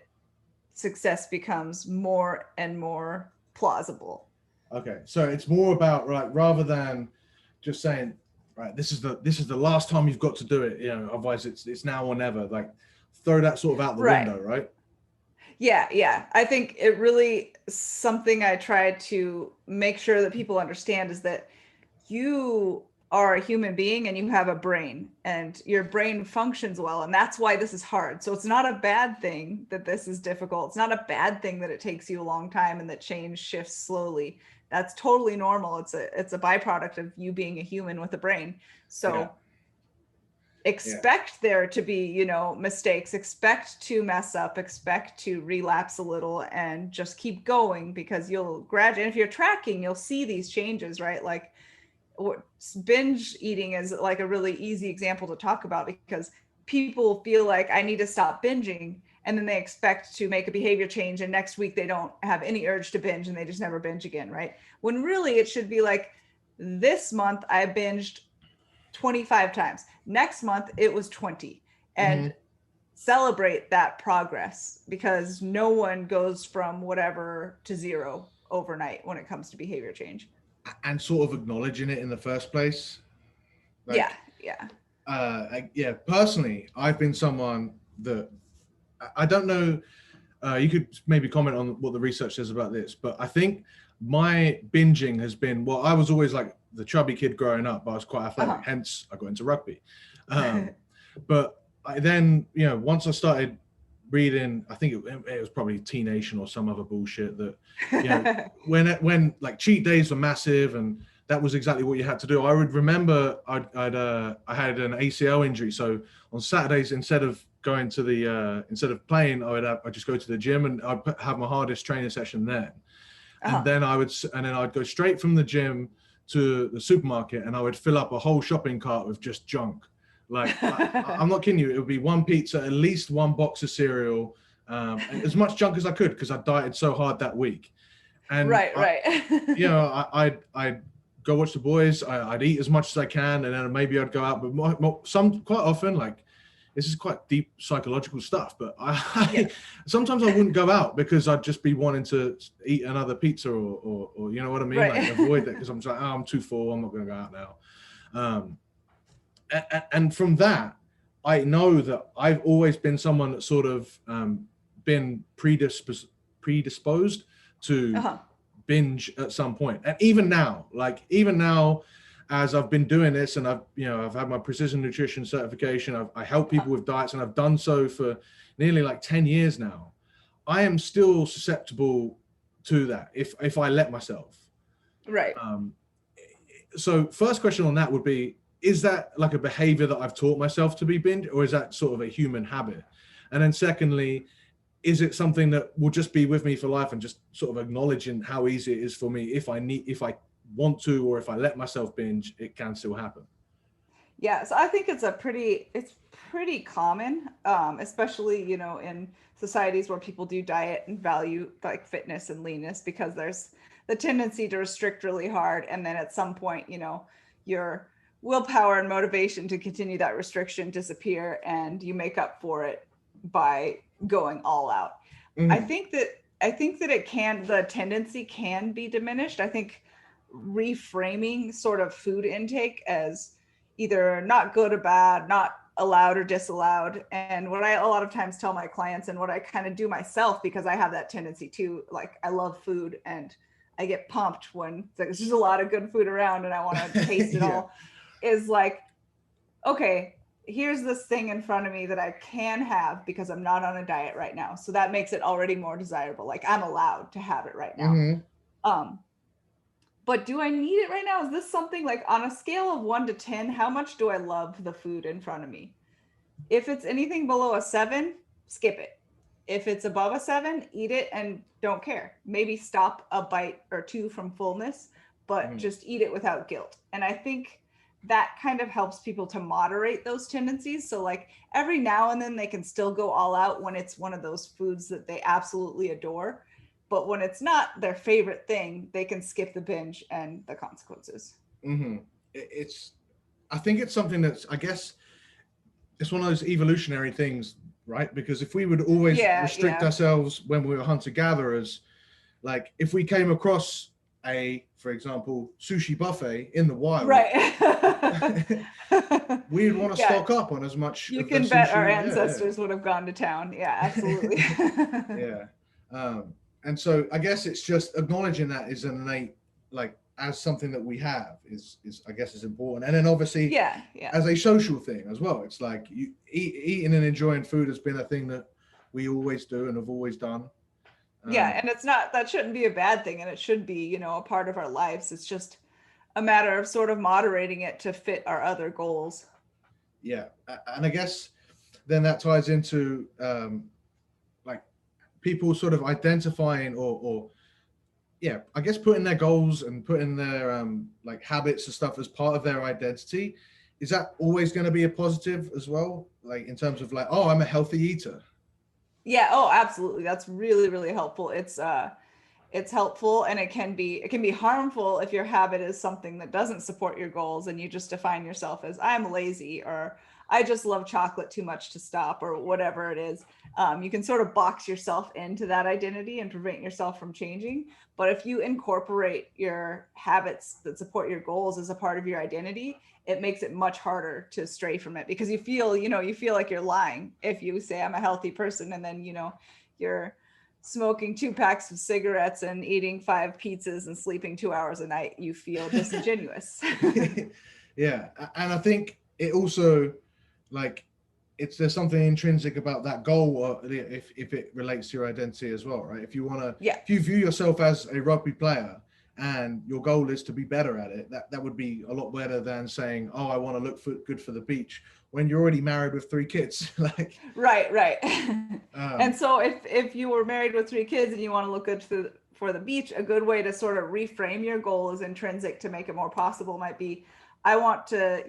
success becomes more and more plausible. Okay, so it's more about, right, rather than just saying, right, this is the last time you've got to do it, otherwise it's now or never. Like, throw that sort of out the window, right? Yeah. I think it really, something I try to make sure that people understand is that you are a human being and you have a brain, and your brain functions well, and that's why this is hard. So it's not a bad thing that this is difficult. It's not a bad thing that it takes you a long time and that change shifts slowly. That's totally normal. It's a byproduct of you being a human with a brain. So expect there to be, mistakes, expect to mess up, expect to relapse a little, and just keep going, because you'll gradually, and if you're tracking, you'll see these changes, right? Like, binge eating is like a really easy example to talk about, because people feel like, I need to stop binging, and then they expect to make a behavior change, and next week they don't have any urge to binge and they just never binge again, right? When really it should be like, this month I binged 25 times, next month it was 20, and celebrate that progress, because no one goes from whatever to zero overnight when it comes to behavior change. And sort of acknowledging it in the first place. Like, Personally, I've been someone that, I don't know, you could maybe comment on what the research says about this, but I think my binging has been, well, I was always like the chubby kid growing up, but I was quite athletic, hence I got into rugby. But I then, once I started reading, I think it was probably Teen Nation or some other bullshit that, when like cheat days were massive and that was exactly what you had to do. I would remember I had an ACL injury, so on Saturdays, instead of going to instead of playing, I'd just go to the gym and I'd have my hardest training session then. And then I'd go straight from the gym to the supermarket and I would fill up a whole shopping cart with just junk. Like, I'm not kidding you. It would be one pizza, at least one box of cereal, as much junk as I could because I dieted so hard that week. And right. I'd go watch the boys. I'd eat as much as I can, and then maybe I'd go out. But quite often, like, this is quite deep psychological stuff. But sometimes I wouldn't go out because I'd just be wanting to eat another pizza or you know what I mean? Right. Like, avoid that because I'm just like, I'm too full. I'm not going to go out now. And from that, I know that I've always been someone that sort of been predisposed to binge at some point. And even now, as I've been doing this and I've had my precision nutrition certification, I help people with diets and I've done so for nearly like 10 years now. I am still susceptible to that if I let myself. Right. So first question on that would be, is that like a behavior that I've taught myself to be binge, or is that sort of a human habit? And then secondly, is it something that will just be with me for life and just sort of acknowledging how easy it is for me if I want to, or if I let myself binge, it can still happen? Yeah, so I think it's pretty common, especially, in societies where people do diet and value like fitness and leanness, because there's the tendency to restrict really hard. And then at some point, your willpower and motivation to continue that restriction disappear and you make up for it by going all out. Mm-hmm. I think that the tendency can be diminished. I think reframing sort of food intake as either not good or bad, not allowed or disallowed. And what I a lot of times tell my clients, and what I kind of do myself, because I have that tendency too, like I love food and I get pumped when there's just a lot of good food around and I want to taste it all, is like, okay, here's this thing in front of me that I can have because I'm not on a diet right now. So that makes it already more desirable. Like I'm allowed to have it right now. Mm-hmm. But do I need it right now? Is this something like on a scale of 1 to 10, how much do I love the food in front of me? If it's anything below a 7, skip it. If it's above a 7, eat it and don't care. Maybe stop a bite or two from fullness, but just eat it without guilt. And I think that kind of helps people to moderate those tendencies. So like every now and then they can still go all out when it's one of those foods that they absolutely adore. But when it's not their favorite thing, they can skip the binge and the consequences. Mm-hmm. I think it's something that's, I guess, it's one of those evolutionary things, right? Because if we would always restrict ourselves when we were hunter-gatherers, like if we came across for example, sushi buffet in the wild, right? We'd want to stock up on as much. You can bet our ancestors would have gone to town. Yeah, absolutely. And so I guess it's just acknowledging that is an innate, like, as something that we have is I guess is important. And then obviously as a social thing as well. It's like eating and enjoying food has been a thing that we always do and have always done. And that shouldn't be a bad thing, and it should be, a part of our lives. It's just a matter of sort of moderating it to fit our other goals. Yeah. And I guess then that ties into like people sort of identifying or I guess putting their goals and putting their like habits and stuff as part of their identity. Is that always going to be a positive as well? Like in terms of like, oh, I'm a healthy eater. Yeah. Oh, absolutely. That's really, really helpful. It's helpful, and it can be harmful if your habit is something that doesn't support your goals and you just define yourself as I'm lazy, or I just love chocolate too much to stop, or whatever it is. You can sort of box yourself into that identity and prevent yourself from changing. But if you incorporate your habits that support your goals as a part of your identity, it makes it much harder to stray from it, because you feel like you're lying if you say I'm a healthy person and then, you're smoking 2 packs of cigarettes and eating 5 pizzas and sleeping 2 hours a night. You feel disingenuous. Yeah. And I think it also, like, there's something intrinsic about that goal, or if it relates to your identity as well, right? If you want to, if you view yourself as a rugby player and your goal is to be better at it, that would be a lot better than saying, oh, I want to look good for the beach, when you're already married with 3 kids. Like, right. And so if you were married with 3 kids and you want to look good for the beach, a good way to sort of reframe your goal as intrinsic to make it more possible might be, I want to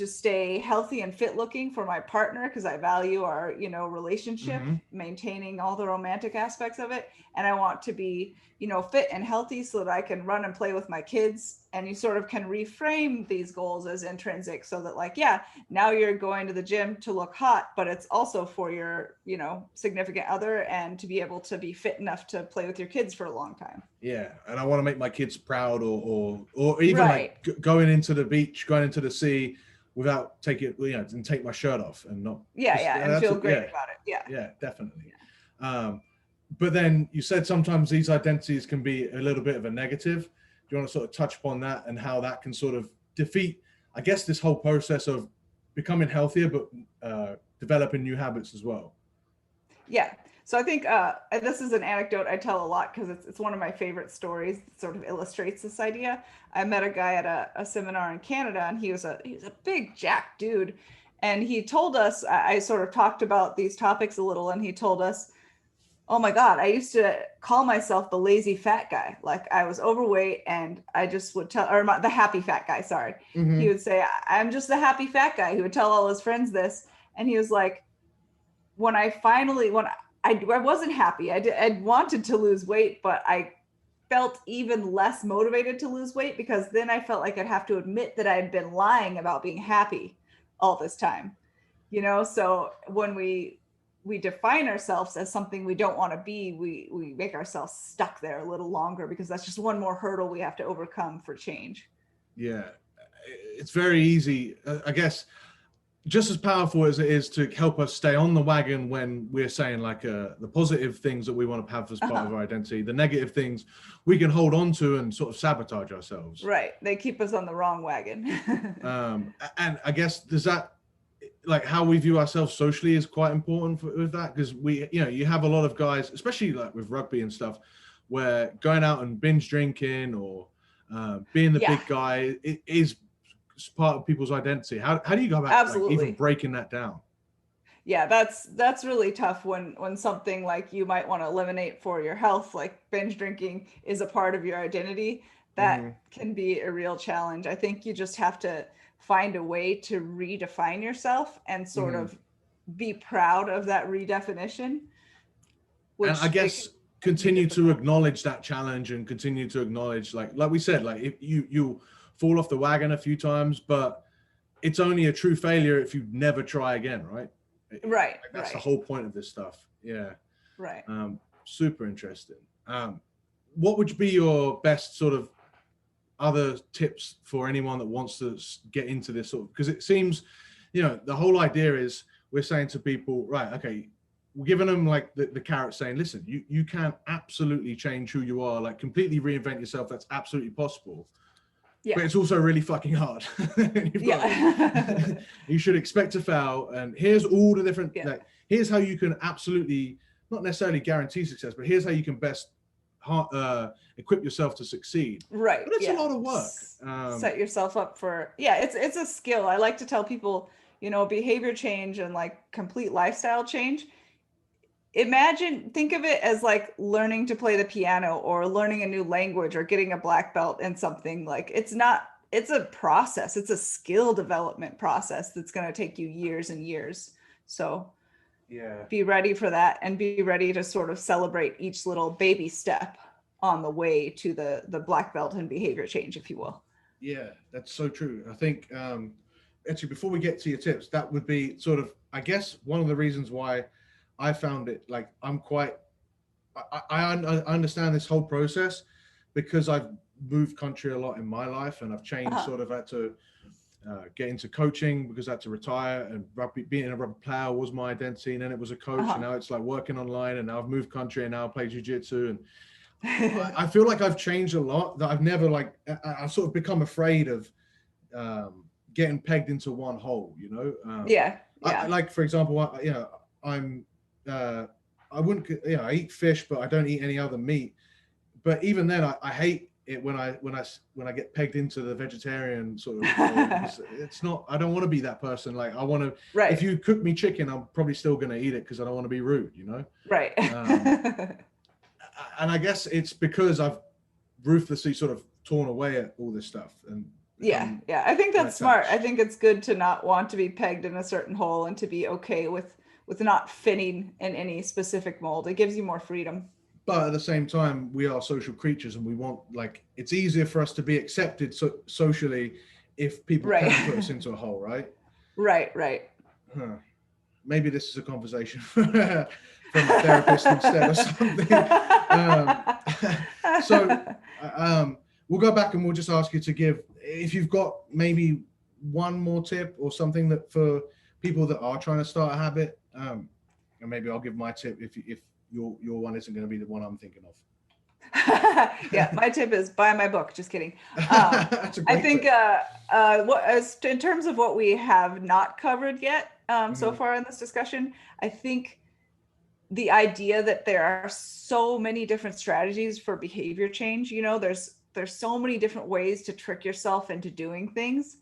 stay healthy and fit looking for my partner because I value our, relationship, maintaining all the romantic aspects of it. And I want to be, fit and healthy so that I can run and play with my kids. And you sort of can reframe these goals as intrinsic so that, like, yeah, now you're going to the gym to look hot, but it's also for your, significant other and to be able to be fit enough to play with your kids for a long time. Yeah, and I want to make my kids proud, or even Right. like going into the beach, going into the sea without taking, and take my shirt off and not. And feel great about it. Yeah, definitely. But then you said sometimes these identities can be a little bit of a negative. Do you want to sort of touch upon that and how that can sort of defeat, I guess, this whole process of becoming healthier, but developing new habits as well? Yeah. So I think this is an anecdote I tell a lot because it's one of my favorite stories that sort of illustrates this idea. I met a guy at a seminar in Canada, and he was a big jack dude. And he told us, I sort of talked about these topics a little, and he told us, oh my God, I used to call myself the lazy fat guy. Like, I was overweight and I just would tell, or the happy fat guy, sorry. He would say, I'm just the happy fat guy. He would tell all his friends this. And he was like, when I wasn't happy. I wanted to lose weight, but I felt even less motivated to lose weight because then I felt like I'd have to admit that I had been lying about being happy all this time. So when we define ourselves as something we don't want to be, we make ourselves stuck there a little longer because that's just one more hurdle we have to overcome for change. Yeah, it's very easy, I guess. Just as powerful as it is to help us stay on the wagon when we're saying like the positive things that we want to have as part of our identity, the negative things we can hold on to and sort of sabotage ourselves. Right. They keep us on the wrong wagon. And I guess does that, like, how we view ourselves socially is quite important with that, because you have a lot of guys, especially like with rugby and stuff, where going out and binge drinking or being the big guy is part of people's identity. How do you go about like, even breaking that down? Yeah, that's really tough when something like you might want to eliminate for your health, like binge drinking, is a part of your identity. That can be a real challenge. I think you just have to find a way to redefine yourself and sort of be proud of that redefinition. And I guess continue to acknowledge that challenge and continue to acknowledge, like we said, like if you fall off the wagon a few times, but it's only a true failure if you never try again, right? Right. That's the whole point of this stuff. Yeah. Right. Super interesting. What would be your best sort of other tips for anyone that wants to get into this sort of, because it seems, the whole idea is we're saying to people, right, okay, we're giving them like the carrot saying, listen, you can absolutely change who you are, like completely reinvent yourself. That's absolutely possible. Yeah. But it's also really fucking hard. You should expect to fail. And here's all the different, like, here's how you can absolutely, not necessarily guarantee success, but here's how you can best equip yourself to succeed. Right. But it's a lot of work. Set yourself up for, it's a skill. I like to tell people, behavior change and like complete lifestyle change. Think of it as like learning to play the piano or learning a new language or getting a black belt in something. Like it's a process. It's a skill development process that's going to take you years and years. So be ready for that and be ready to sort of celebrate each little baby step on the way to the black belt and behavior change, if you will. Yeah, that's so true. I think actually, before we get to your tips, that would be sort of, I guess, one of the reasons why I found it like I understand this whole process because I've moved country a lot in my life and I've changed, sort of had to get into coaching because I had to retire, and rugby, being a rugby player was my identity, and then it was a coach, and now it's like working online, and now I've moved country and now I play jiu-jitsu, and I feel like I've changed a lot, that I've never I've sort of become afraid of getting pegged into one hole, like, for example, I wouldn't, I eat fish, but I don't eat any other meat. But even then, I hate when I get pegged into the vegetarian sort of role, it's not, I don't want to be that person. Like I want to, Right. if you cook me chicken, I'm probably still going to eat it because I don't want to be rude, you know? Right. And I guess it's because I've ruthlessly sort of torn away at all this stuff. And yeah. I think that's smart. I think it's good to not want to be pegged in a certain hole and to be okay with not fitting in any specific mold. It gives you more freedom. But at the same time, we are social creatures, and we want, like, it's easier for us to be accepted socially if people can put us into a hole, right? Right. Huh. Maybe this is a conversation from a therapist instead or something. So we'll go back and we'll just ask you to give, if you've got maybe one more tip or something that for people that are trying to start a habit, and maybe I'll give my tip if your one isn't going to be the one I'm thinking of. Yeah, my tip is buy my book. Just kidding. I think in terms of what we have not covered yet so far in this discussion, I think the idea that there are so many different strategies for behavior change. You know, there's so many different ways to trick yourself into doing things.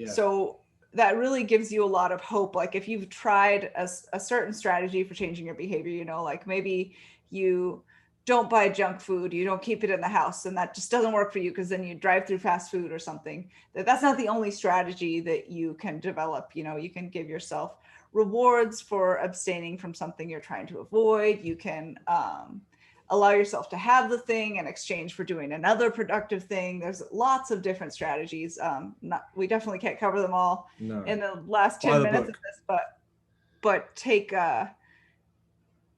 So that really gives you a lot of hope. Like if you've tried a certain strategy for changing your behavior, you know, like maybe you don't buy junk food, you don't keep it in the house, and that just doesn't work for you because then you drive through fast food or something. That's not the only strategy that you can develop. You know, you can give yourself rewards for abstaining from something you're trying to avoid. You can allow yourself to have the thing in exchange for doing another productive thing. There's lots of different strategies. We definitely can't cover them all in the last 10 minutes of this, but take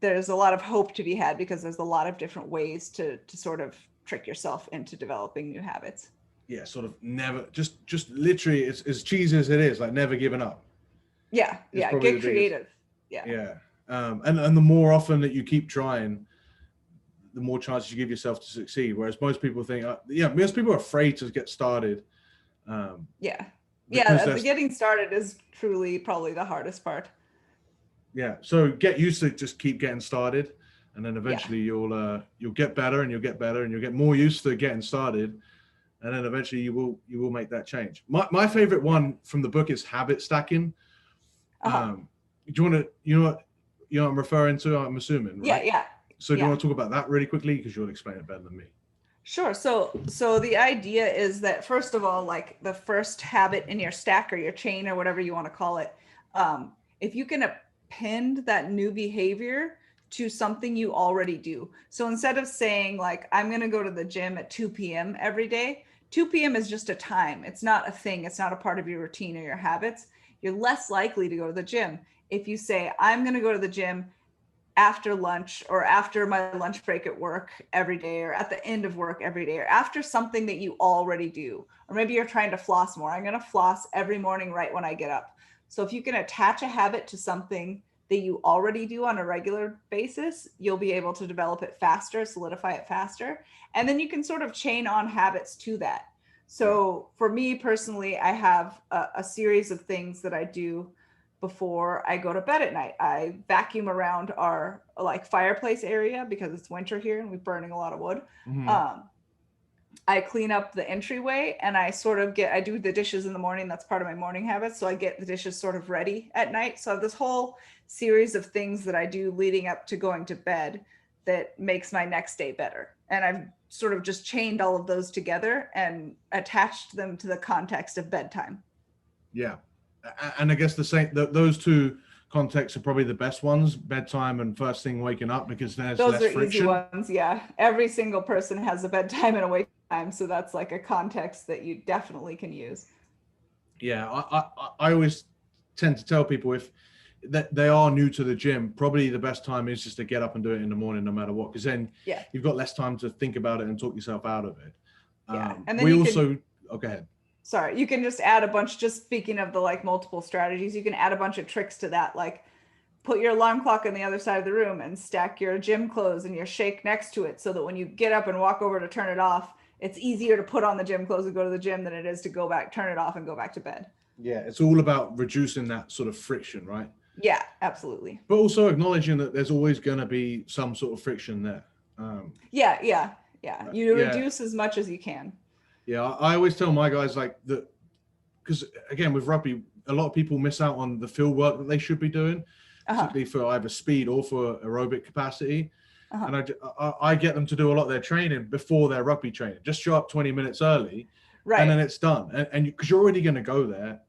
there's a lot of hope to be had because there's a lot of different ways to sort of trick yourself into developing new habits. Yeah, sort of never, just literally, it's as cheesy as it is, like never giving up. Yeah, get creative. Yeah. And the more often that you keep trying, the more chances you give yourself to succeed. Whereas most people think, most people are afraid to get started. Getting started is truly probably the hardest part. Yeah, so get used to just keep getting started, and then eventually you'll get better, and you'll get better, and you'll get more used to getting started, and then eventually you will make that change. My favorite one from the book is habit stacking. Do you want to, you know what I'm referring to? I'm assuming, right? Yeah. So do you want to talk about that really quickly, because you'll explain it better than me? Sure. So the idea is that, first of all, like the first habit in your stack or your chain or whatever you want to call it, if you can append that new behavior to something you already do. So instead of saying like, I'm going to go to the gym at 2 p.m. every day, 2 p.m. is just a time. It's not a thing. It's not a part of your routine or your habits. You're less likely to go to the gym if you say, I'm going to go to the gym after lunch or after my lunch break at work every day, or at the end of work every day, or after something that you already do. Or maybe you're trying to floss more. I'm going to floss every morning right when I get up. So if you can attach a habit to something that you already do on a regular basis, you'll be able to develop it faster, solidify it faster. And then you can sort of chain on habits to that. So for me personally, I have a series of things that I do before I go to bed at night. I vacuum around our like fireplace area because it's winter here and we're burning a lot of wood. I clean up the entryway, and I do the dishes in the morning. That's part of my morning habit. So I get the dishes sort of ready at night. So I have this whole series of things that I do leading up to going to bed that makes my next day better. And I've sort of just chained all of those together and attached them to the context of bedtime. Yeah. And I guess those two contexts are probably the best ones, bedtime and first thing waking up, because there's those less are friction. Easy ones. Yeah. Every single person has a bedtime and a wake time. So that's like a context that you definitely can use. Yeah. I always tend to tell people if that they are new to the gym, probably the best time is just to get up and do it in the morning, no matter what, because then you've got less time to think about it and talk yourself out of it. And then go ahead. Sorry, you can just add a bunch, just speaking of the like multiple strategies, you can add a bunch of tricks to that, like put your alarm clock on the other side of the room and stack your gym clothes and your shake next to it, so that when you get up and walk over to turn it off, it's easier to put on the gym clothes and go to the gym than it is to go back, turn it off and go back to bed. Yeah, it's all about reducing that sort of friction, right? Yeah, absolutely. But also acknowledging that there's always going to be some sort of friction there. Yeah, you Yeah. reduce as much as you can. Yeah, I always tell my guys like that, because again with rugby, a lot of people miss out on the field work that they should be doing, particularly for either speed or for aerobic capacity. And I get them to do a lot of their training before their rugby training. Just show up 20 minutes early, and then it's done. And because you're already going to go there,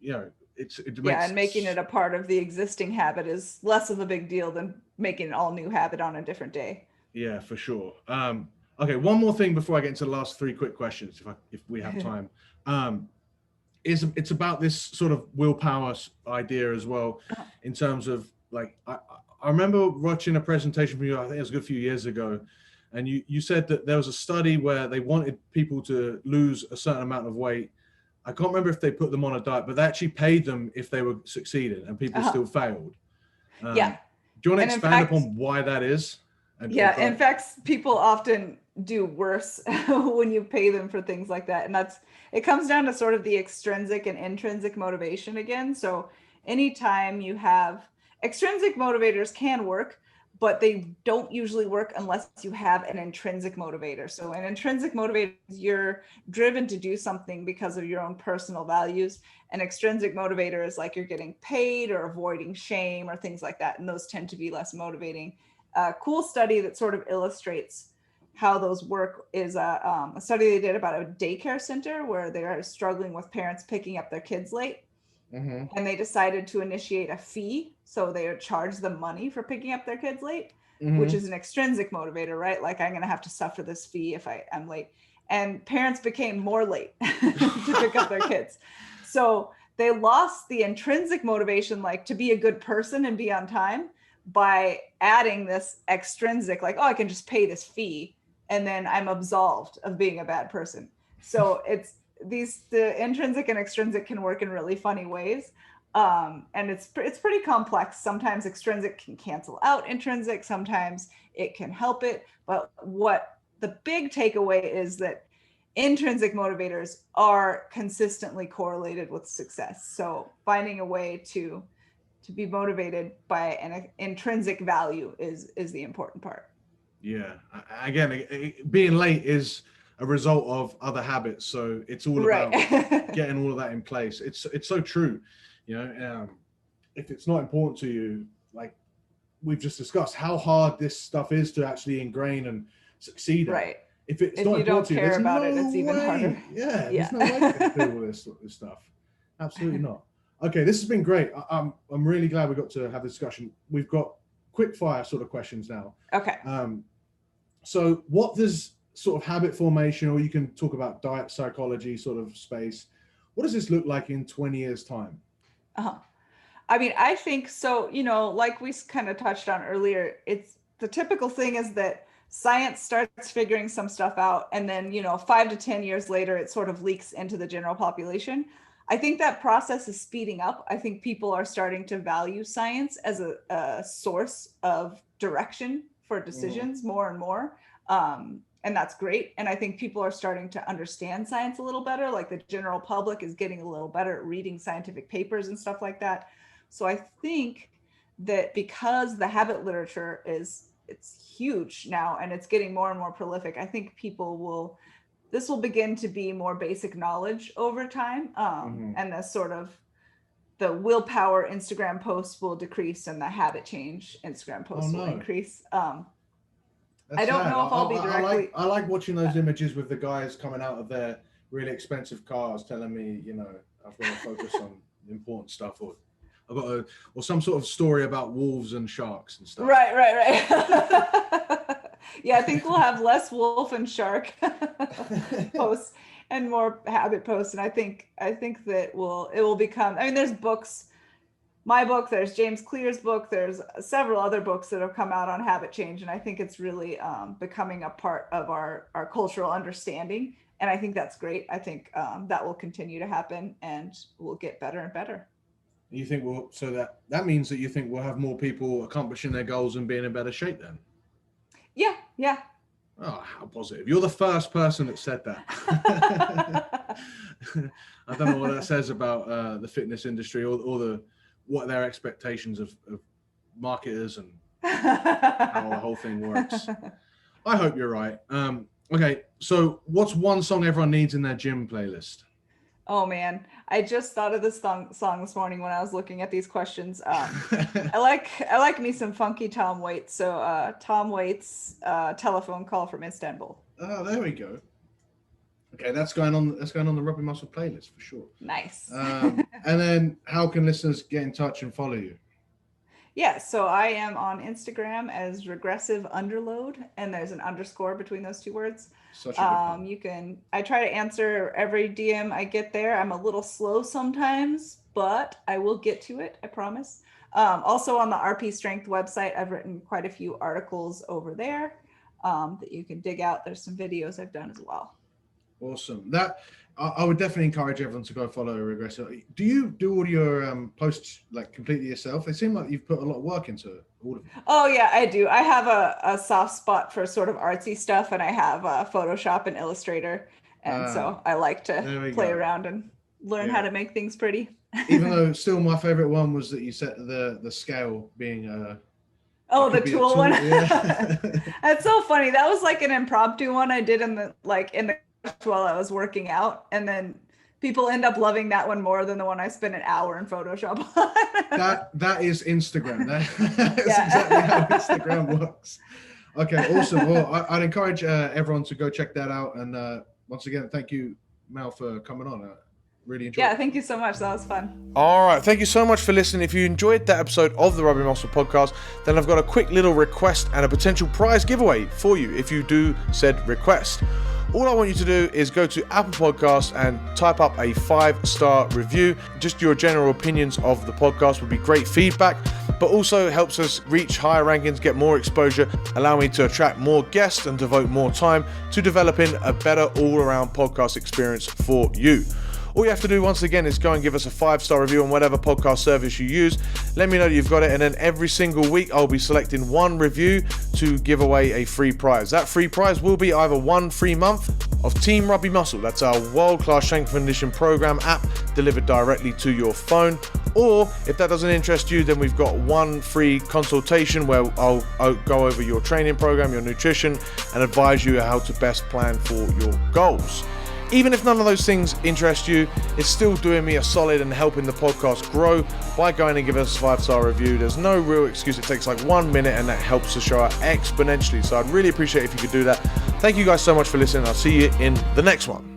you know, it makes, and making it a part of the existing habit is less of a big deal than making an all new habit on a different day. Yeah, for sure. Okay, one more thing before I get into the last three quick questions, if we have time. It's about this sort of willpower idea as well, in terms of like I remember watching a presentation from you, I think it was a good few years ago, and you said that there was a study where they wanted people to lose a certain amount of weight. I can't remember if they put them on a diet, but they actually paid them if they were succeeding, and people still failed. Do you want to expand upon why that is? In fact, people often do worse when you pay them for things like that. And it comes down to sort of the extrinsic and intrinsic motivation again. So anytime you have extrinsic motivators can work, but they don't usually work unless you have an intrinsic motivator. So an intrinsic motivator, you're driven to do something because of your own personal values. An extrinsic motivator is like you're getting paid or avoiding shame or things like that. And those tend to be less motivating. A cool study that sort of illustrates how those work is a study they did about a daycare center where they are struggling with parents picking up their kids late. And they decided to initiate a fee. So they would charge them money for picking up their kids late, which is an extrinsic motivator, right? Like, I'm going to have to suffer this fee if I'm late. And parents became more late to pick up their kids. So they lost the intrinsic motivation, like to be a good person and be on time, by adding this extrinsic, like, oh, I can just pay this fee and then I'm absolved of being a bad person. So the intrinsic and extrinsic can work in really funny ways. And it's pretty complex. Sometimes extrinsic can cancel out intrinsic, sometimes it can help it. But what the big takeaway is that intrinsic motivators are consistently correlated with success. So finding a way to be motivated by an intrinsic value is the important part. Yeah. Again, being late is a result of other habits. So it's all about getting all of that in place. It's so true. You know, if it's not important to you, like we've just discussed, how hard this stuff is to actually ingrain and succeed at. If it's not important to you, there's no way. It's even harder. Yeah, there's no way to do all this stuff. Absolutely not. Okay, this has been great. I'm really glad we got to have this discussion. We've got quick fire sort of questions now. Okay. So what does sort of habit formation, or you can talk about diet psychology sort of space, what does this look like in 20 years time? I mean, I think so, you know, like we kind of touched on earlier, it's the typical thing is that science starts figuring some stuff out, and then, you know, 5 to 10 years later, it sort of leaks into the general population. I think that process is speeding up. I think people are starting to value science as a source of direction for decisions more and more. And that's great. And I think people are starting to understand science a little better. Like the general public is getting a little better at reading scientific papers and stuff like that. So I think that because the habit literature it's huge now and it's getting more and more prolific, I think this will begin to be more basic knowledge over time. And the sort of the willpower Instagram posts will decrease and the habit change Instagram posts will increase. I don't know if I'll be directly. I like watching those images with the guys coming out of their really expensive cars telling me, you know, I've got to focus on important stuff, or I've got or some sort of story about wolves and sharks and stuff. Right. Yeah, I think we'll have less wolf and shark posts and more habit posts. And I think that it will become, I mean, there's books, my book, there's James Clear's book, there's several other books that have come out on habit change. And I think it's really becoming a part of our cultural understanding. And I think that's great. I think that will continue to happen and we'll get better and better. You think so that means that you think we'll have more people accomplishing their goals and being in better shape then? Yeah. Oh, how positive. You're the first person that said that. I don't know what that says about the fitness industry or what their expectations of marketers and how the whole thing works. I hope you're right. Okay, so what's one song everyone needs in their gym playlist? Oh man, I just thought of this song this morning when I was looking at these questions. I like me some funky Tom Waits. So Tom Waits, Telephone Call from Istanbul. Oh, there we go. Okay, that's going on the Rugby Muscle playlist for sure. Nice. And then how can listeners get in touch and follow you? Yeah, so I am on Instagram as regressive underload, and there's an underscore between those two words. Such a I try to answer every DM I get there. I'm a little slow sometimes, but I will get to it, I promise. Also on the RP Strength website, I've written quite a few articles over there that you can dig out. There's some videos I've done as well. Awesome. That I would definitely encourage everyone to go follow Regressive. Do you do all your posts like completely yourself? They seem like you've put a lot of work into all of them. Oh yeah, I do. I have a soft spot for sort of artsy stuff, and I have Photoshop and Illustrator, and so I like to play around and learn how to make things pretty. Even though still my favorite one was that you set the scale being the tool one. Yeah. That's so funny. That was like an impromptu one I did in the while I was working out, and then people end up loving that one more than the one I spent an hour in Photoshop on. That is Instagram. That's exactly how Instagram works. Okay, awesome. Well, I'd encourage everyone to go check that out. And once again, thank you, Mel, for coming on. Really enjoyed it. Yeah, thank you so much. That was fun. All right, thank you so much for listening. If you enjoyed that episode of the Rugby Muscle podcast, then I've got a quick little request and a potential prize giveaway for you if you do said request. All I want you to do is go to Apple Podcasts and type up a 5-star review. Just your general opinions of the podcast would be great feedback, but also helps us reach higher rankings, get more exposure, allow me to attract more guests and devote more time to developing a better all-around podcast experience for you. All you have to do, once again, is go and give us a 5-star review on whatever podcast service you use. Let me know that you've got it, and then every single week I'll be selecting one review to give away a free prize. That free prize will be either 1 free month of Team Rugby Muscle, that's our world-class strength and conditioning program app delivered directly to your phone, or if that doesn't interest you, then we've got 1 free consultation where I'll go over your training program, your nutrition, and advise you how to best plan for your goals. Even if none of those things interest you, it's still doing me a solid and helping the podcast grow by going and giving us a 5-star review. There's no real excuse. It takes like 1 minute and that helps the show out exponentially. So I'd really appreciate it if you could do that. Thank you guys so much for listening. I'll see you in the next one.